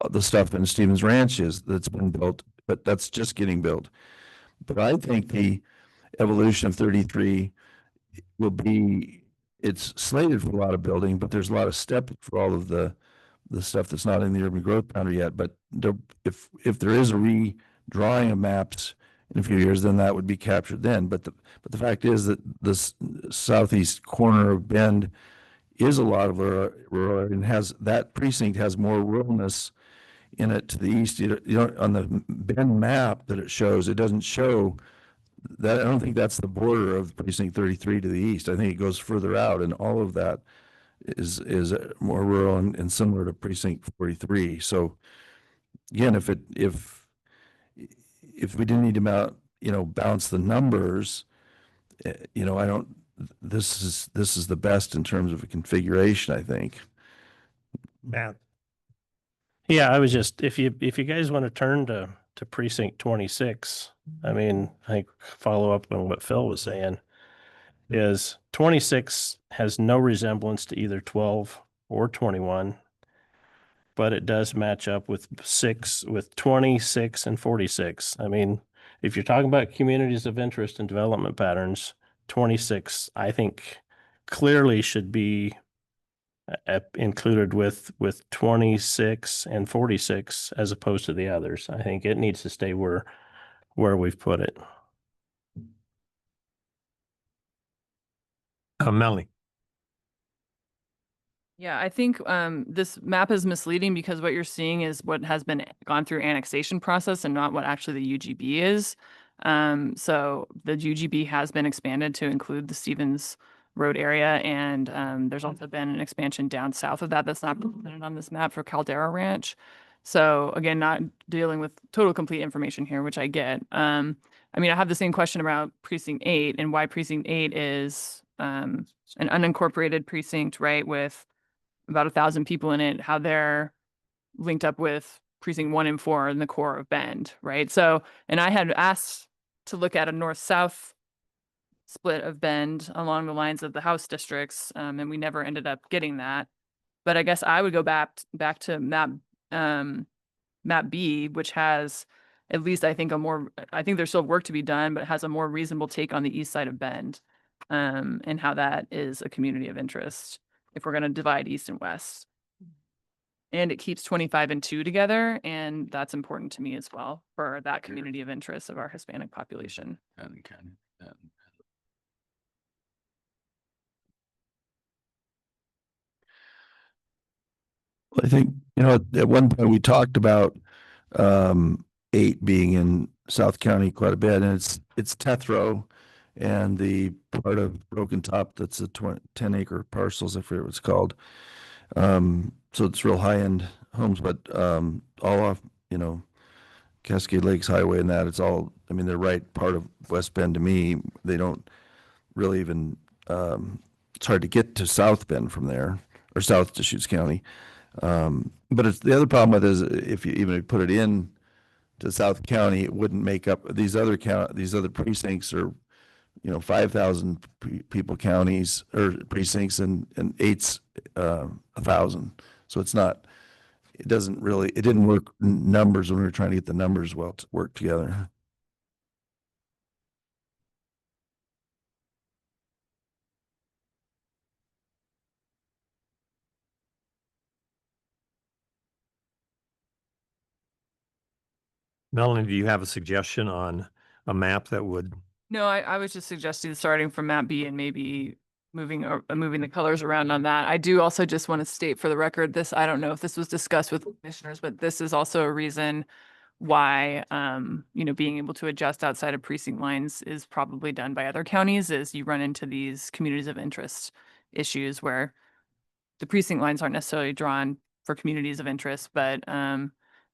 the stuff in Stevens Ranch that's been built, but that's just getting built. But I think the evolution of 33 will be, it's slated for a lot of building, but there's a lot of step for all of the stuff that's not in the urban growth boundary yet. But if there is a redrawing of maps in a few years, then that would be captured then. But the fact is that this southeast corner of Bend is a lot of rural, and that precinct has more ruralness in it to the east. On the Bend map that it shows, it doesn't show that. I don't think that's the border of precinct 33 to the east. I think it goes further out, and all of that is more rural and similar to precinct 43. So again, if we didn't need to bounce the numbers, I don't. This is the best in terms of a configuration, I think. Matt. Yeah, I was just, if you guys want to turn to precinct 26, I mean, I think follow up on what Phil was saying is 26 has no resemblance to either 12 or 21, but it does match up with 26 and 46. I mean, if you're talking about communities of interest and development patterns, 26, I think clearly should be included with 26 and 46 as opposed to the others. I think it needs to stay where we've put it. Melanie. Yeah, I think this map is misleading because what you're seeing is what has been gone through annexation process and not what actually the UGB is. So the UGB has been expanded to include the Stevens Road area, and there's also been an expansion down south of that that's not represented on this map for Caldera Ranch. So again, not dealing with total complete information here, which I get. I mean, I have the same question about precinct 8 and why precinct 8 is an unincorporated precinct, right, with about 1,000 people in it, how they're linked up with precinct 1 and 4 in the core of Bend, right? So, and I had asked to look at a north-south split of Bend along the lines of the House districts, and we never ended up getting that. But I guess I would go back to map B, which has at least I think there's still work to be done, but it has a more reasonable take on the east side of Bend, and how that is a community of interest if we're going to divide east and west. And it keeps 25 and 2 together, and that's important to me as well for that community of interest of our Hispanic population. I think, at one point we talked about 8 being in South County quite a bit, and it's Tethro and the part of Broken Top that's a 10-acre parcels, I forget what it's called. So it's real high-end homes, but all off, Cascade Lakes Highway and that, it's all, they're right part of West Bend to me. They don't really even, it's hard to get to South Bend from there, or South Deschutes County. But it's the other problem with it is if you put it in to South County, it wouldn't make up these other precincts are, 5,000 people counties or precincts, and 8's 1,000. So it didn't work numbers when we were trying to get the numbers well to work together. Melanie, do you have a suggestion on a map that would? No, I was just suggesting starting from map B and maybe moving the colors around on that. I do also just want to state for the record, I don't know if this was discussed with commissioners, but this is also a reason why, being able to adjust outside of precinct lines is probably done by other counties, is you run into these communities of interest issues where the precinct lines aren't necessarily drawn for communities of interest, but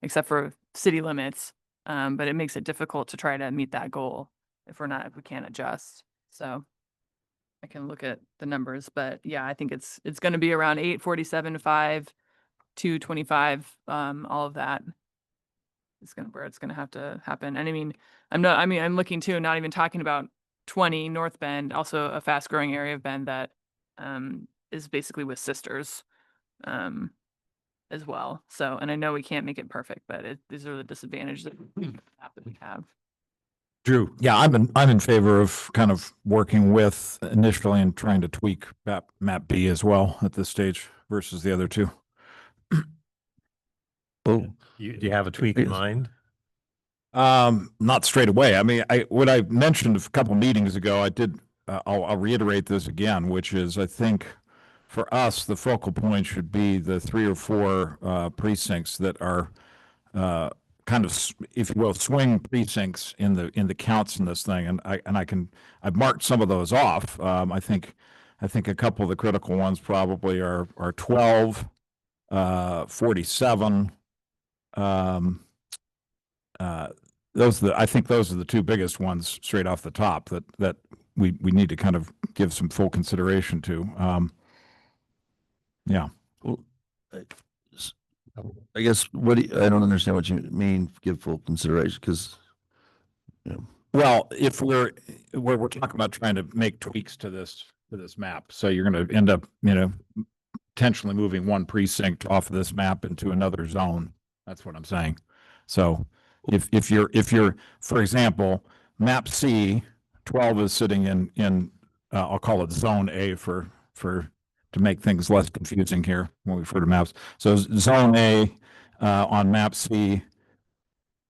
except for city limits. But it makes it difficult to try to meet that goal if we can't adjust. So I can look at the numbers, but yeah, I think it's going to be around 8, 47, 5, 2, 25, all of that. Where it's going to have to happen. And I'm looking too, not even talking about 20 North Bend, also a fast growing area of Bend that is basically with sisters as well. So, and I know we can't make it perfect, but these are the disadvantages that we have. Drew, yeah, I'm in favor of kind of working with initially and trying to tweak map B as well at this stage versus the other two. Well, Do you have a tweak in mind? Not straight away. What I mentioned a couple meetings ago, I did, I'll reiterate this again, which is I think for us, the focal point should be the 3 or 4 precincts that are kind of, if you will, swing precincts in the counts in this thing. And I've marked some of those off. I think a couple of the critical ones probably are 12, 47. I think those are the 2 biggest ones straight off the top that we need to kind of give some full consideration to. Yeah. Well, I guess I don't understand what you mean, give full consideration, because, Well, if we're talking about trying to make tweaks to this map, so you're going to end up, potentially moving one precinct off of this map into another zone. That's what I'm saying. So if you're, for example, map C, 12 is sitting in I'll call it zone A to make things less confusing here when we refer to maps. So zone A on map C,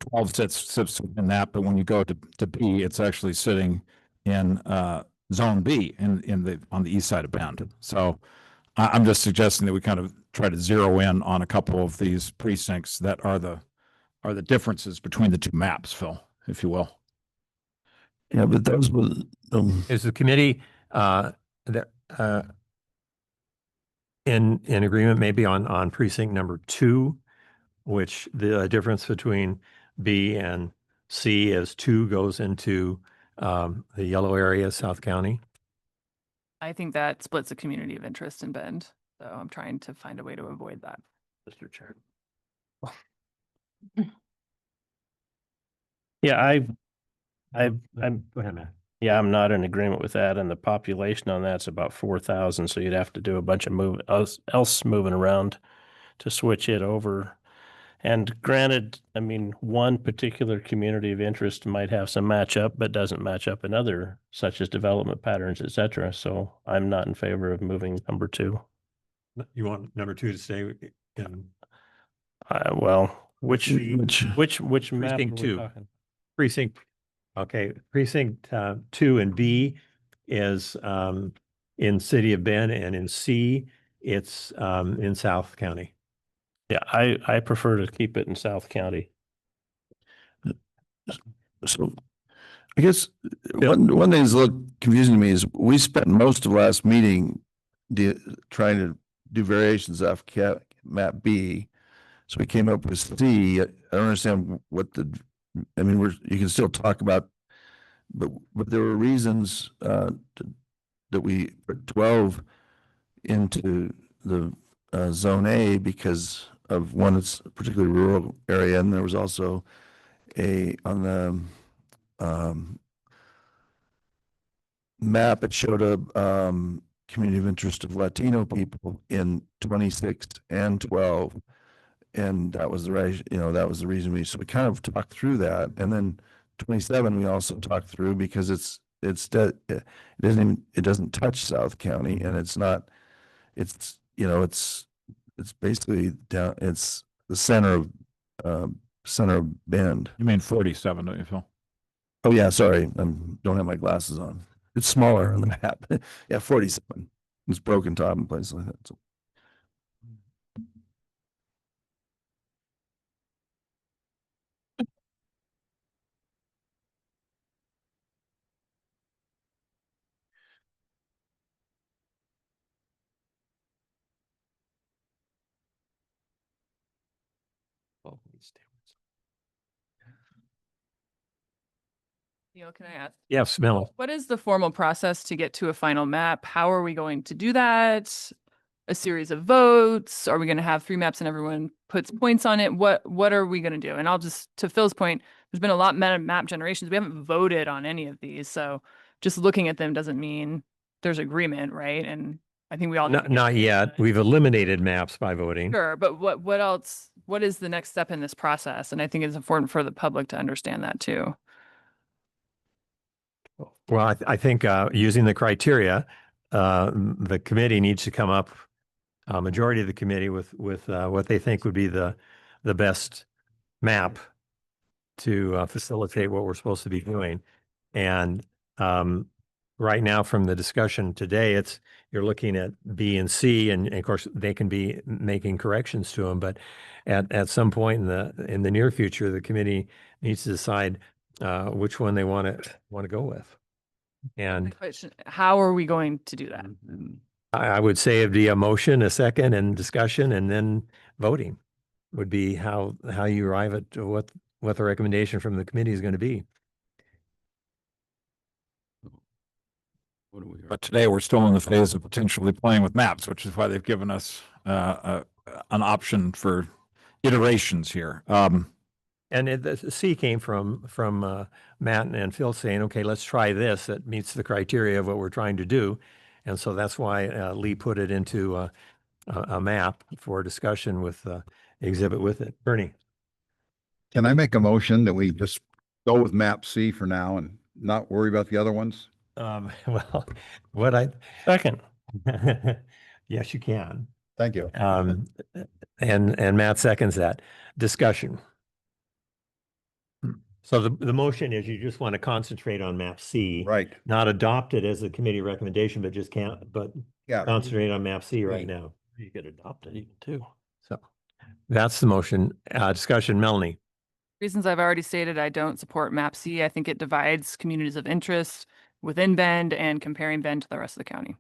12 sits in that, but when you go to B, it's actually sitting in zone B on the east side of Bend. So I'm just suggesting that we kind of try to zero in on a couple of these precincts that are the differences between the 2 maps, Phil, if you will. yeah, but those were, Is the committee in agreement maybe on precinct number 2, which the difference between B and C as 2 goes into the yellow area, South County? I think that splits a community of interest in Bend. So I'm trying to find a way to avoid that. Mr. Chair. Yeah, I'm, Go ahead, Matt. yeah, I'm not in agreement with that. And the population on that's about 4,000. So you'd have to do a bunch of else moving around to switch it over. And granted, I mean, one particular community of interest might have some matchup, but doesn't match up in other, such as development patterns, et cetera. So I'm not in favor of moving number 2. You want number 2 to stay in Well, which map Precinct are we 2. talking? precinct? Okay, precinct 2 and B is in City of Bend, and in C, it's in South County. Yeah, I prefer to keep it in South County. So I guess one thing that's a little confusing to me is we spent most of last meeting trying to do variations off map B. So we came up with C. I don't understand what I mean, you can still talk about, but there were reasons that we put 12 into the zone A because of one, it's a particularly rural area, and there was also on the map, it showed a community of interest of Latino people in 26 and 12. And that was the right, that was the reason so we kind of talked through that. And then 27, we also talked through because it doesn't touch South County, and it's basically down, it's the center of Bend. You mean 47, don't you, Phil? Oh yeah, sorry, I don't have my glasses on. It's smaller on the map. Yeah, 47. It's broken top in places like that. So. Neil, can I ask? Yes, Mel. What is the formal process to get to a final map? How are we going to do that? A series of votes? Are we going to have 3 maps and everyone puts points on it? What are we going to do? And I'll just, to Phil's point, there's been a lot of map generations. We haven't voted on any of these. So just looking at them doesn't mean there's agreement, right? And I think we all need to get Not yet. We've eliminated maps by voting. Sure, but what else? What is the next step in this process? And I think it's important for the public to understand that too. Well, I think using the criteria, the committee needs to come up, majority of the committee with what they think would be the best map to facilitate what we're supposed to be doing. And right now, from the discussion today, you're looking at B and C, and of course they can be making corrections to them. But at some point in the near future, the committee needs to decide which one they want to go with. And Question, how are we going to do that? I would say it'd be a motion, a second, and discussion, and then voting would be how you arrive at what the recommendation from the committee is going to be. But today we're still in the phase of potentially playing with maps, which is why they've given us an option for iterations here. And the C came from Matt and Phil saying, okay, let's try this. That meets the criteria of what we're trying to do. And so that's why Lee put it into a map for discussion with exhibit with it. Bernie. Can I make a motion that we just go with map C for now and not worry about the other ones? Well, Second. Yes, you can. Thank you. And Matt seconds that. Discussion. So the motion is you just want to concentrate on map C. Right. Not adopt it as a committee recommendation, but Yeah. concentrate on map C right now. You could adopt it even too. So that's the motion. Discussion, Melanie. Reasons I've already stated, I don't support map C. I think it divides communities of interest within Bend and comparing Bend to the rest of the county.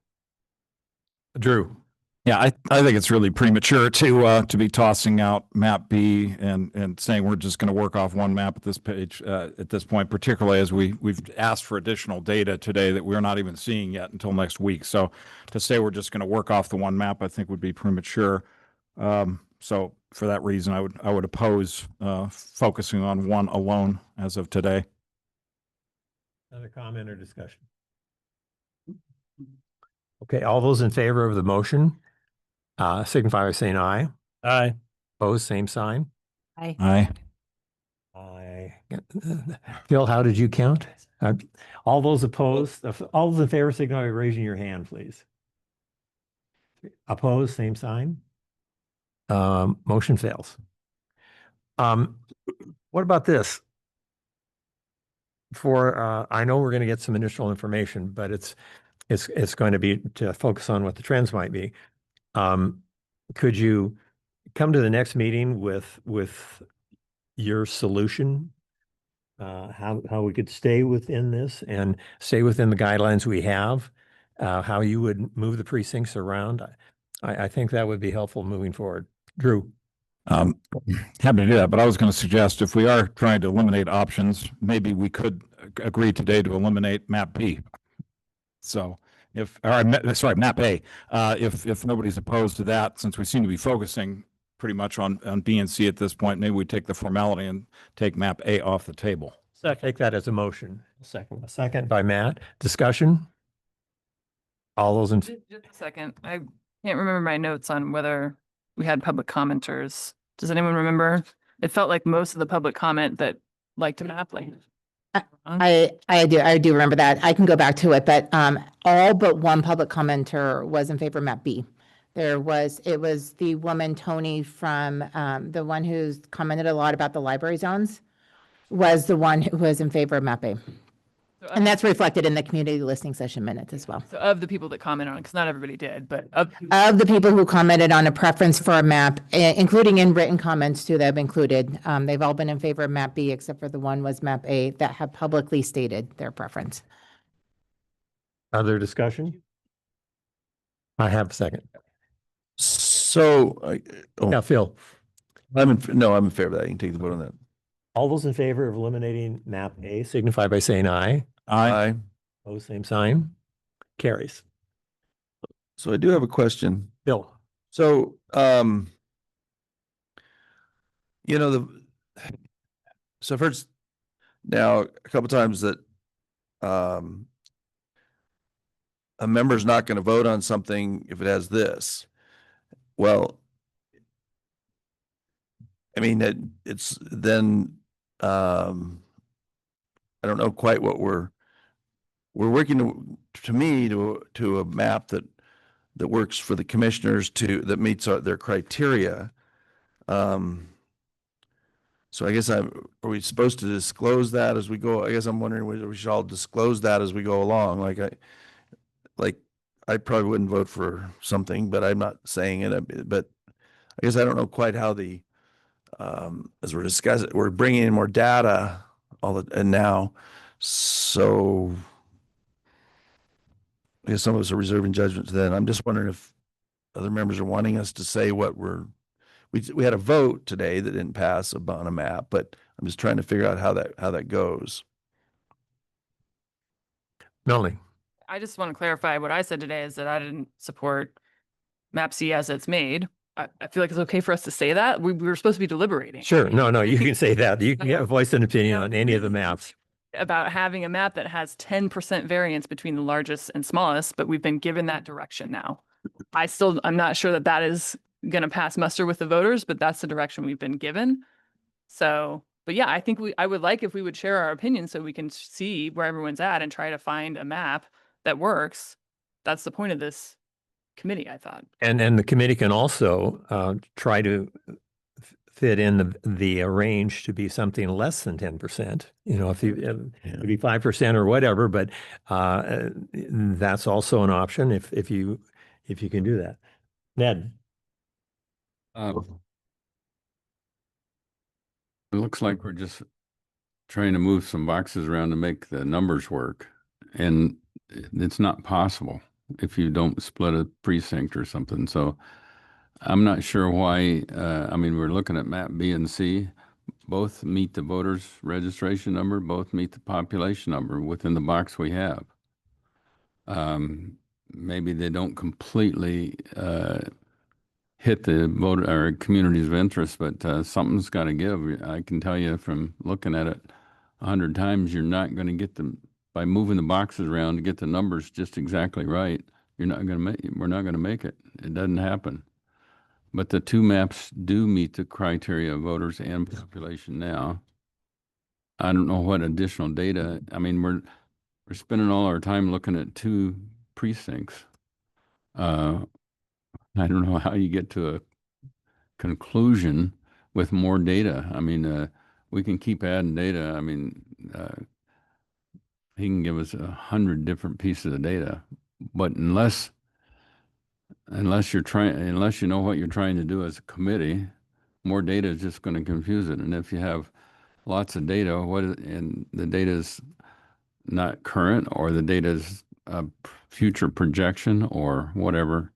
Drew. Yeah, I think it's really premature to be tossing out map B and saying we're just going to work off one map at this page at this point, particularly as we've asked for additional data today that we're not even seeing yet until next week. So to say we're just going to work off the one map, I think would be premature. So for that reason, I would oppose focusing on one alone as of today. Another comment or discussion? Okay, all those in favor of the motion, signify by saying aye. Aye. Opposed, same sign. Aye. Aye. Phil, how did you count? All those opposed, all those in favor, signify by raising your hand, please. Opposed, same sign. Motion fails. What about this? I know we're going to get some initial information, but it's going to be to focus on what the trends might be. Could you come to the next meeting with your solution? How we could stay within this and stay within the guidelines we have, how you would move the precincts around. I think that would be helpful moving forward. Drew. Happy to do that, but I was going to suggest if we are trying to eliminate options, maybe we could agree today to eliminate map B. So map A. If nobody's opposed to that, since we seem to be focusing pretty much on B and C at this point, maybe we take the formality and take map A off the table. So take that as a motion. A second by Matt. Discussion? All those in, Just a second. I can't remember my notes on whether we had public commenters. Does anyone remember? It felt like most of the public comment that liked a map, like. I do remember that. I can go back to it, but all but one public commenter was in favor of map B. It was the woman, Tony, from the one who's commented a lot about the library zones, was the one who was in favor of map A. And that's reflected in the community listening session minutes as well. So of the people that comment on it, because not everybody did, but of the people who commented on a preference for a map, including in written comments too, that have included, they've all been in favor of map B, except for the one was map A that have publicly stated their preference. other discussion? I have a second. So, Now, Phil, I'm in favor of that. You can take the vote on that. all those in favor of eliminating map A signify by saying aye. Aye. Opposed, same sign. Carries. So I do have a question. Bill. So, so I've heard now a couple times that a member's not going to vote on something if it has this. Well, I mean, it's then, I don't know quite what we're working to me to a map that works for the commissioners that meets their criteria. So I guess are we supposed to disclose that as we go? I guess I'm wondering whether we should all disclose that as we go along. I probably wouldn't vote for something, but I'm not saying it. But I guess I don't know quite how as we're discussing, we're bringing in more data and now, so I guess some of us are reserving judgment to that. I'm just wondering if other members are wanting us to say what we had a vote today that didn't pass on a map, but I'm just trying to figure out how that goes. Melanie. I just want to clarify what I said today is that I didn't support map C as it's made. I feel like it's okay for us to say that. We were supposed to be deliberating. Sure. No, you can say that. You can voice an opinion on any of the maps. About having a map that has 10% variance between the largest and smallest, but we've been given that direction now. I'm not sure that is going to pass muster with the voters, but that's the direction we've been given. So, but yeah, I think I would like if we would share our opinions so we can see where everyone's at and try to find a map that works. That's the point of this committee, I thought. And the committee can also try to fit in the range to be something less than 10%. If it be 5% or whatever, but that's also an option if you can do that. Ned. It looks like we're just trying to move some boxes around to make the numbers work, and it's not possible if you don't split a precinct or something. So I'm not sure why. We're looking at map B and C. Both meet the voters registration number, both meet the population number within the box we have. Maybe they don't completely hit the voter or communities of interest, but something's got to give. I can tell you from looking at it 100 times, you're not going to get by moving the boxes around to get the numbers just exactly right, we're not going to make it. It doesn't happen. But the two maps do meet the criteria of voters and population now. I don't know what additional data. I mean, we're spending all our time looking at two precincts. I don't know how you get to a conclusion with more data. I mean, we can keep adding data. I mean, he can give us 100 different pieces of data, but unless you know what you're trying to do as a committee, more data is just going to confuse it. And if you have lots of data, and the data is not current, or the data is a future projection or whatever,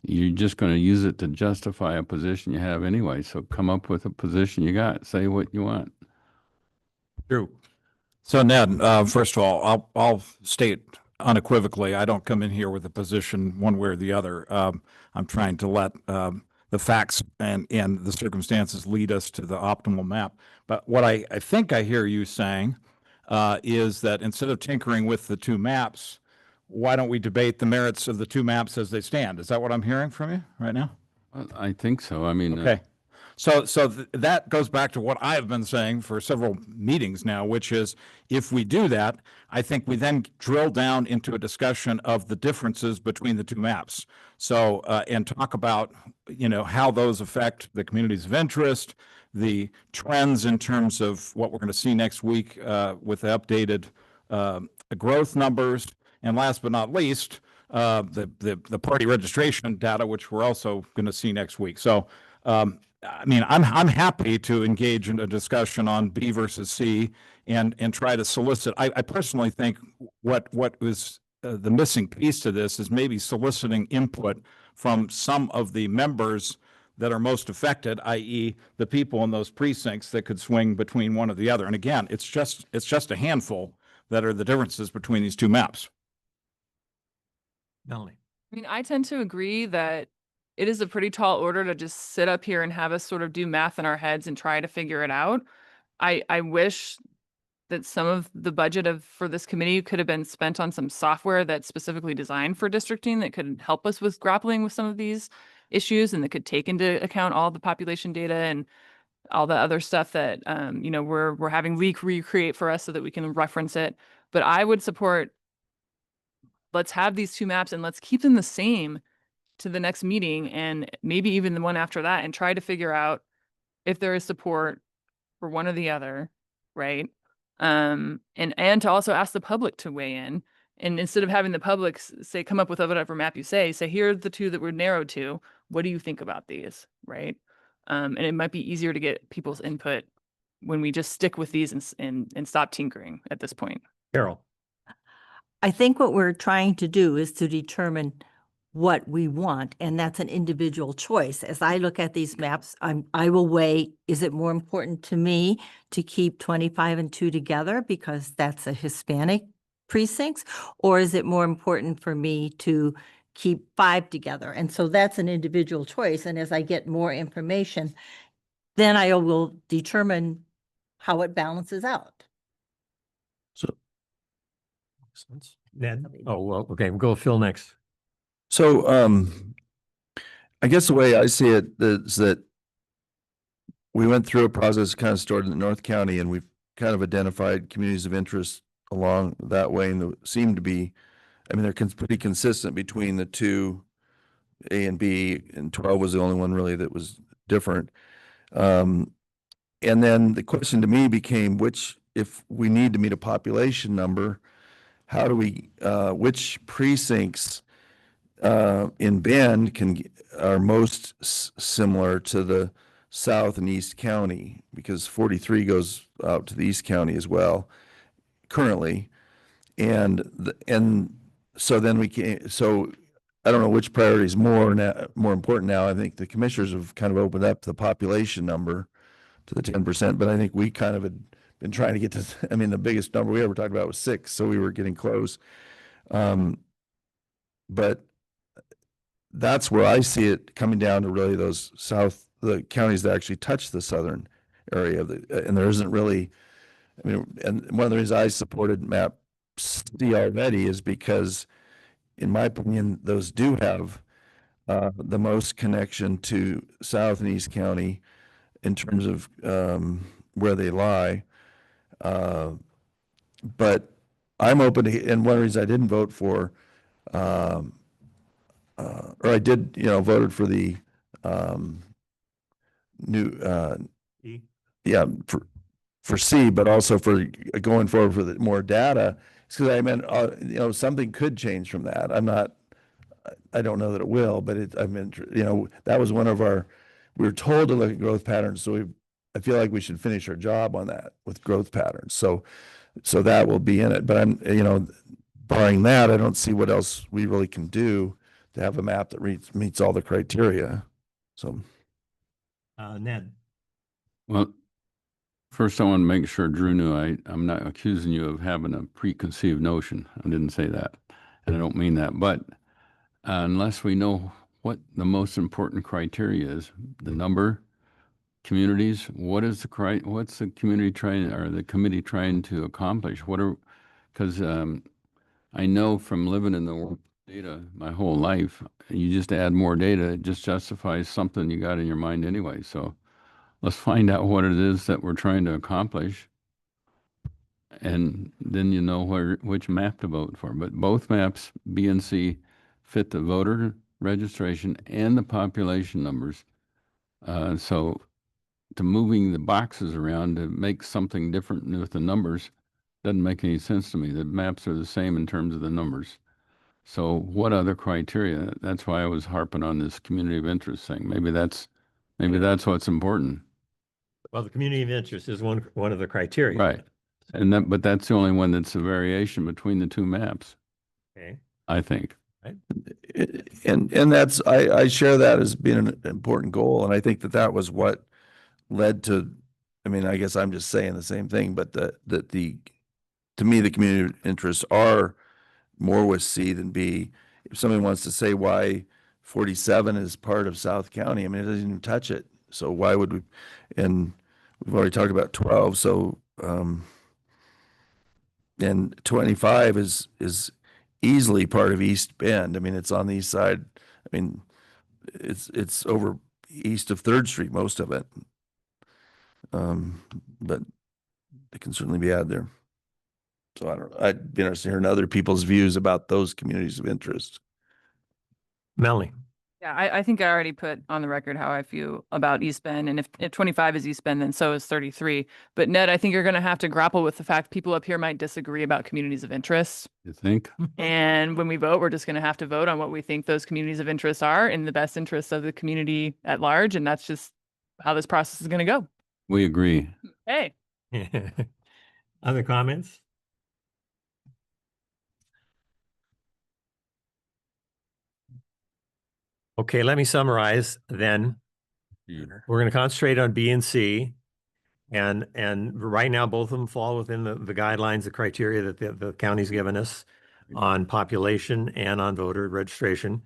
you're just going to use it to justify a position you have anyway. So come up with a position you got. Say what you want. True. So Ned, first of all, I'll state unequivocally, I don't come in here with a position one way or the other. I'm trying to let the facts and the circumstances lead us to the optimal map. But what I think I hear you saying is that instead of tinkering with the two maps, why don't we debate the merits of the two maps as they stand? Is that what I'm hearing from you right now? I think so. I mean, okay. That goes back to what I've been saying for several meetings now, which is if we do that, I think we then drill down into a discussion of the differences between the two maps. So, and talk about, how those affect the communities of interest, the trends in terms of what we're going to see next week with the updated growth numbers. And last but not least, the party registration data, which we're also going to see next week. So, I mean, I'm happy to engage in a discussion on B versus C and try to solicit. I personally think what was the missing piece to this is maybe soliciting input from some of the members that are most affected, i.e. the people in those precincts that could swing between one or the other. And again, it's just a handful that are the differences between these two maps. Melanie. I mean, I tend to agree that it is a pretty tall order to just sit up here and have us sort of do math in our heads and try to figure it out. I wish that some of the budget for this committee could have been spent on some software that's specifically designed for districting that could help us with grappling with some of these issues and that could take into account all the population data and all the other stuff that we're having recreate for us so that we can reference it. But I would support, let's have these two maps and let's keep them the same to the next meeting and maybe even the one after that, and try to figure out if there is support for one or the other, right? And to also ask the public to weigh in. And instead of having the public say, come up with whatever map you say, here are the two that we're narrowed to. What do you think about these, right? And it might be easier to get people's input when we just stick with these and stop tinkering at this point. Carol. I think what we're trying to do is to determine what we want, and that's an individual choice. As I look at these maps, I will weigh, is it more important to me to keep 25 and 2 together because that's a Hispanic precincts, or is it more important for me to keep 5 together? And so that's an individual choice. And as I get more information, then I will determine how it balances out. So, Ned? Oh, well, okay, we'll go with Phil next. So, I guess the way I see it is that we went through a process kind of started in North County, and we've kind of identified communities of interest along that way, and they seem to be, I mean, they're pretty consistent between the two, A and B, and 12 was the only one really that was different. And then the question to me became, if we need to meet a population number, how do we, which precincts in Bend are most similar to the South and East County, because 43 goes out to the East County as well currently. And so then I don't know which priority is more important now. I think the commissioners have kind of opened up the population number to the 10%, but I think we kind of had been trying to get to, I mean, the biggest number we ever talked about was 6, so we were getting close. But that's where I see it coming down to really the counties that actually touch the southern area of and there isn't really I mean, and one of the reasons I supported map C already is because, in my opinion, those do have the most connection to South and East County in terms of where they lie. But I'm open to, and one reason I didn't vote for, or I did, voted for the new, E? yeah, for C, but also for going forward for the more data. It's because I meant, something could change from that. I don't know that it will, but that was one of we were told to look at growth patterns. So I feel like we should finish our job on that with growth patterns. So that will be in it. But barring that, I don't see what else we really can do to have a map that meets all the criteria. So. Ned? Well, first I want to make sure Drew knew I'm not accusing you of having a preconceived notion. I didn't say that, and I don't mean that. But unless we know what the most important criteria is, the number, communities, what's the community trying, or the committee trying to accomplish? Because I know from living in the world of data my whole life, you just add more data, it just justifies something you got in your mind anyway. So let's find out what it is that we're trying to accomplish. And then you know which map to vote for. But both maps, B and C, fit the voter registration and the population numbers. So to moving the boxes around to make something different with the numbers doesn't make any sense to me. The maps are the same in terms of the numbers. So what other criteria? That's why I was harping on this community of interest thing. Maybe that's what's important. Well, the community of interest is one of the criteria. Right. But that's the only one that's a variation between the two maps. Okay. I think. Right. And that's, I share that as being an important goal. And I think that was what led to, I guess I'm just saying the same thing, but to me, the community interests are more with C than B. If somebody wants to say why 47 is part of South County, it doesn't even touch it. So why would we, and we've already talked about 12. So, and 25 is easily part of East Bend. It's on the east side. It's over east of 3rd Street, most of it. But it can certainly be added there. So I'd be interested in hearing other people's views about those communities of interest. Melanie? Yeah, I think I already put on the record how I feel about East Bend. And if 25 is East Bend, then so is 33. But Ned, I think you're going to have to grapple with the fact people up here might disagree about communities of interest. You think? And when we vote, we're just going to have to vote on what we think those communities of interest are in the best interest of the community at large. And that's just how this process is going to go. We agree. Hey. Other comments? Okay, let me summarize then. We're going to concentrate on B and C. And right now, both of them fall within the guidelines, the criteria that the county's given us on population and on voter registration.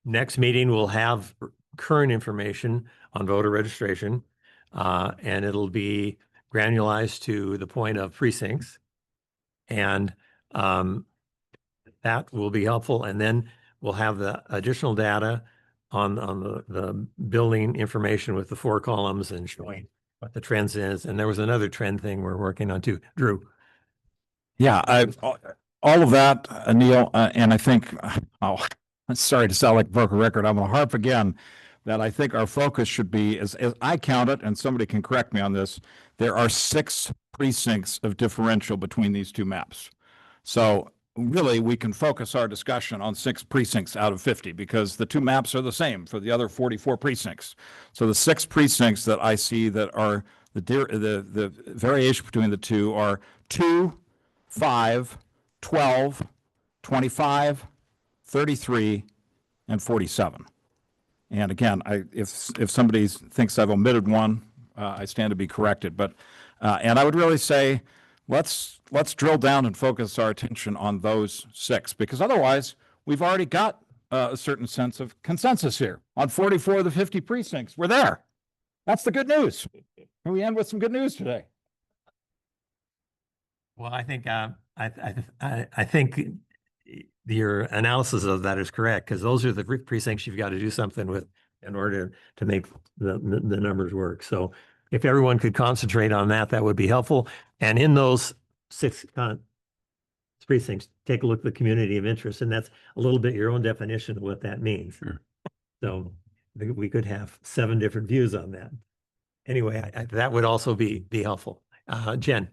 Next meeting, we'll have current information on voter registration, and it'll be granularized to the point of precincts. And that will be helpful. And then we'll have the additional data on the building information with the 4 columns and showing what the trends is. And there was another trend thing we're working on too. Drew. Yeah, all of that, Neil, and I think, I'm sorry to sound like a broken record. I'm going to harp again that I think our focus should be, as I count it, and somebody can correct me on this, there are 6 precincts of differential between these two maps. So really, we can focus our discussion on 6 precincts out of 50 because the two maps are the same for the other 44 precincts. So the 6 precincts that I see that are the variation between the two are 2, 5, 12, 25, 33, and 47. And again, if somebody thinks I've omitted one, I stand to be corrected. But and I would really say, let's drill down and focus our attention on those 6, because otherwise we've already got a certain sense of consensus here on 44 of the 50 precincts. We're there. That's the good news. And we end with some good news today. Well, I think, I think your analysis of that is correct, because those are the precincts you've got to do something with in order to make the numbers work. So if everyone could concentrate on that, that would be helpful. And in those 6 precincts, take a look at the community of interest, and that's a little bit your own definition of what that means. Sure. So we could have 7 different views on that. Anyway, that would also be helpful. Jen?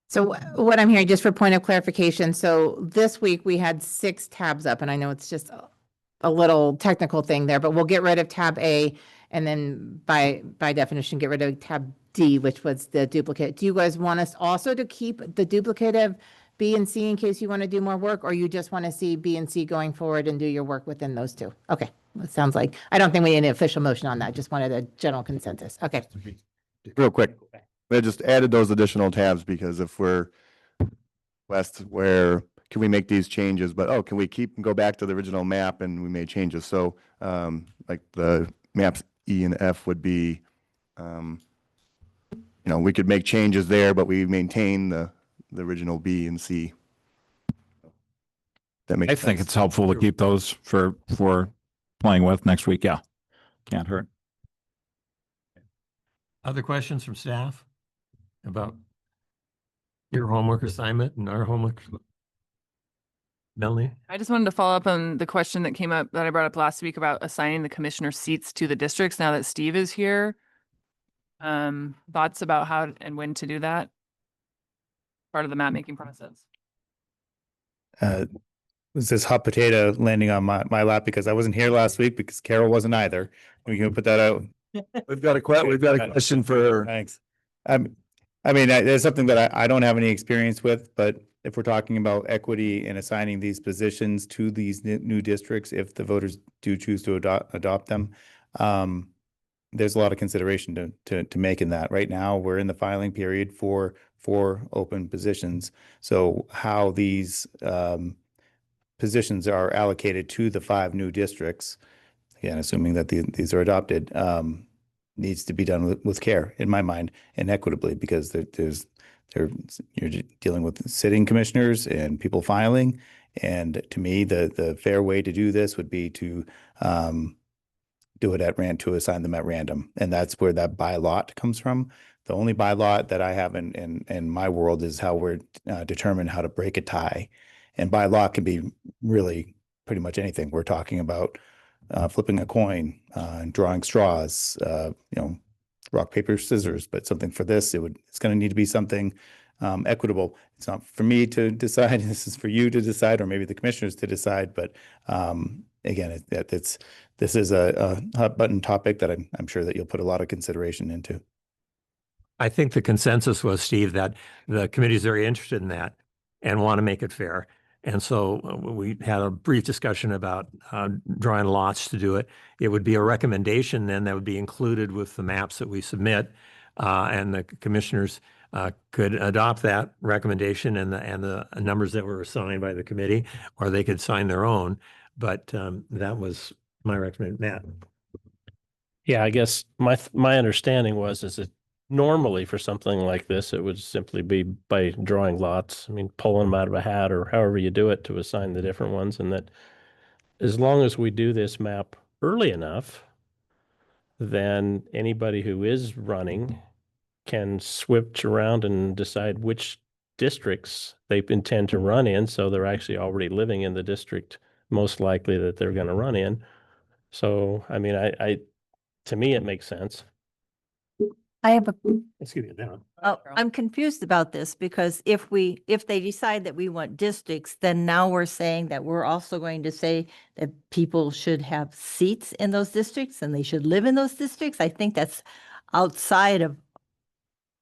So what I'm hearing, just for point of clarification, so this week we had 6 tabs up, and I know it's just a little technical thing there, but we'll get rid of tab A, and then by definition, get rid of tab D, which was the duplicate. Do you guys want us also to keep the duplicative B and C in case you want to do more work, or you just want to see B and C going forward and do your work within those 2? Okay, it sounds like, I don't think we need an official motion on that, just wanted a general consensus. Okay. Real quick, I just added those additional tabs because if we're west, where can we make these changes? But, oh, can we go back to the original map and we made changes? So like the maps E and F would be, we could make changes there, but we maintain the original B and C. That makes I sense. think it's helpful to keep those for playing with next week. Yeah. Can't hurt. Other questions from staff about your homework assignment and our homework? Melanie? I just wanted to follow up on the question that came up that I brought up last week about assigning the commissioner seats to the districts now that Steve is here. Thoughts about how and when to do that? Part of the map making process. Was this hot potato landing on my lap because I wasn't here last week because Carol wasn't either? We can put that out. We've got a question for, Thanks. I mean, there's something that I don't have any experience with, but if we're talking about equity and assigning these positions to these new districts, if the voters do choose to adopt them, there's a lot of consideration to make in that. Right now, we're in the filing period for 4 open positions. So how these positions are allocated to the 5 new districts, again, assuming that these are adopted, needs to be done with care, in my mind, and equitably, because you're dealing with sitting commissioners and people filing. And to me, the fair way to do this would be to do it to assign them at random. And that's where that by lot comes from. The only by lot that I have in my world is how we're determine how to break a tie. And by lot can be really pretty much anything. We're talking about flipping a coin, drawing straws, rock, paper, scissors, but something for this, it's going to need to be something equitable. It's not for me to decide. This is for you to decide, or maybe the commissioners to decide. But again, this is a hot button topic that I'm sure that you'll put a lot of consideration into. I think the consensus was, Steve, that the committee is very interested in that and want to make it fair. And so we had a brief discussion about drawing lots to do it. It would be a recommendation then that would be included with the maps that we submit, and the commissioners could adopt that recommendation and the numbers that were assigned by the committee, or they could sign their own. But that was my recommendation. Matt? Yeah, I guess my understanding is that normally for something like this, it would simply be by drawing lots. I mean, pulling them out of a hat or however you do it to assign the different ones. And that as long as we do this map early enough, then anybody who is running can switch around and decide which districts they intend to run in. So they're actually already living in the district most likely that they're going to run in. So, I mean, to me, it makes sense. I have a, Excuse me, now. I'm confused about this because if they decide that we want districts, then now we're saying that we're also going to say that people should have seats in those districts and they should live in those districts. I think that's outside of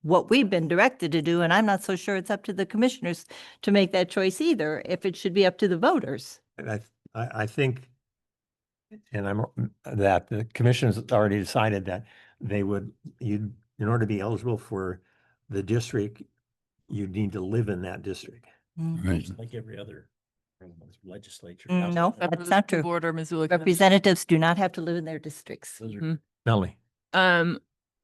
what we've been directed to do, and I'm not so sure it's up to the commissioners to make that choice either, if it should be up to the voters. And I think, and that the commission's already decided that they would, in order to be eligible for the district, you need to live in that district. Right. Like every other legislature. No, Except for that's the not school true. board or Missoula County. Representatives do not have to live in their districts. Melanie?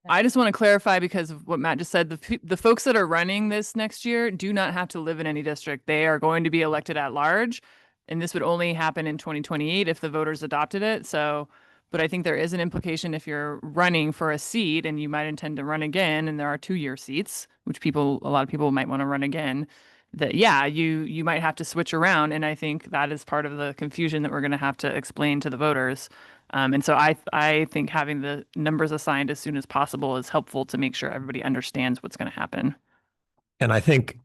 I just want to clarify because of what Matt just said, the folks that are running this next year do not have to live in any district. They are going to be elected at large. And this would only happen in 2028 if the voters adopted it. So, but I think there is an implication if you're running for a seat and you might intend to run again, and there are 2-year seats, which a lot of people might want to run again, that yeah, you might have to switch around. And I think that is part of the confusion that we're going to have to explain to the voters. And so I think having the numbers assigned as soon as possible is helpful to make sure everybody understands what's going to happen. And I think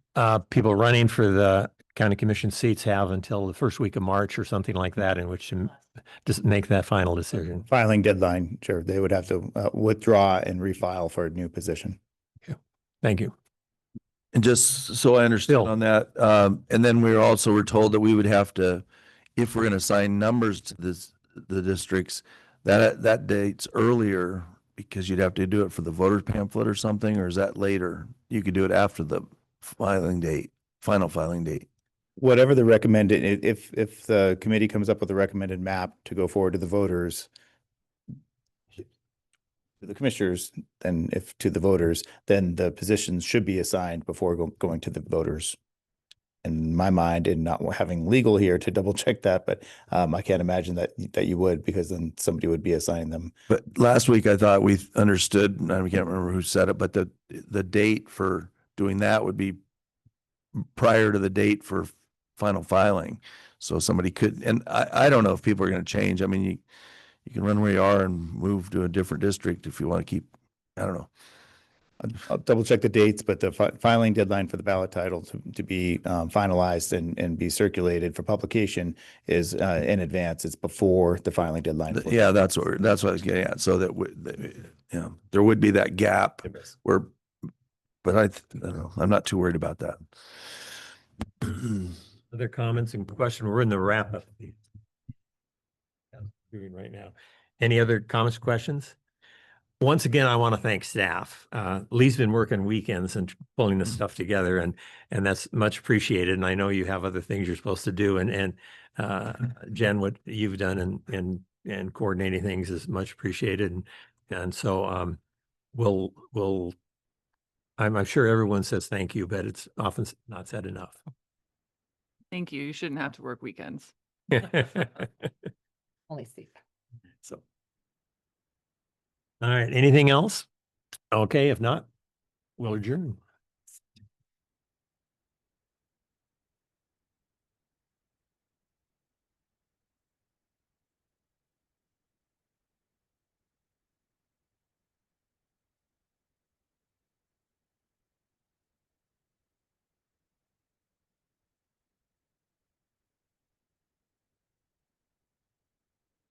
people running for the county commission seats have until the first week of March or something like that in which to just make that final decision. Filing deadline, sure, they would have to withdraw and refile for a new position. Thank you. And just so I understand Bill. on that, and then we're told that we would have to, if we're going to assign numbers to the districts, that date's earlier because you'd have to do it for the voter pamphlet or something, or is that later? You could do it after the final filing date. Whatever the recommended, if the committee comes up with a recommended map to go forward to the voters, to the commissioners, then if to the voters, then the positions should be assigned before going to the voters. In my mind, and not having legal here to double check that, but I can't imagine that you would, because then somebody would be assigning them. But last week I thought we understood, and I can't remember who said it, but the date for doing that would be prior to the date for final filing. So somebody could, and I don't know if people are going to change. I mean, you can run where you are and move to a different district if you want to keep, I don't know. I'll double check the dates, but the filing deadline for the ballot title to be finalized and be circulated for publication is in advance. It's before the filing deadline. Yeah, that's what I was getting at. So that there would be that gap where, but I don't know, I'm not too worried about that. Other comments and questions? We're in the wrap up. Right now. Any other comments, questions? Once again, I want to thank staff. Lee's been working weekends and pulling this stuff together, and that's much appreciated. And I know you have other things you're supposed to do, and Jen, what you've done and coordinating things is much appreciated. And so I'm sure everyone says thank you, but it's often not said enough. Thank you. You shouldn't have to work weekends. Only Steve. So, all right. Anything else? Okay. If not, we'll adjourn.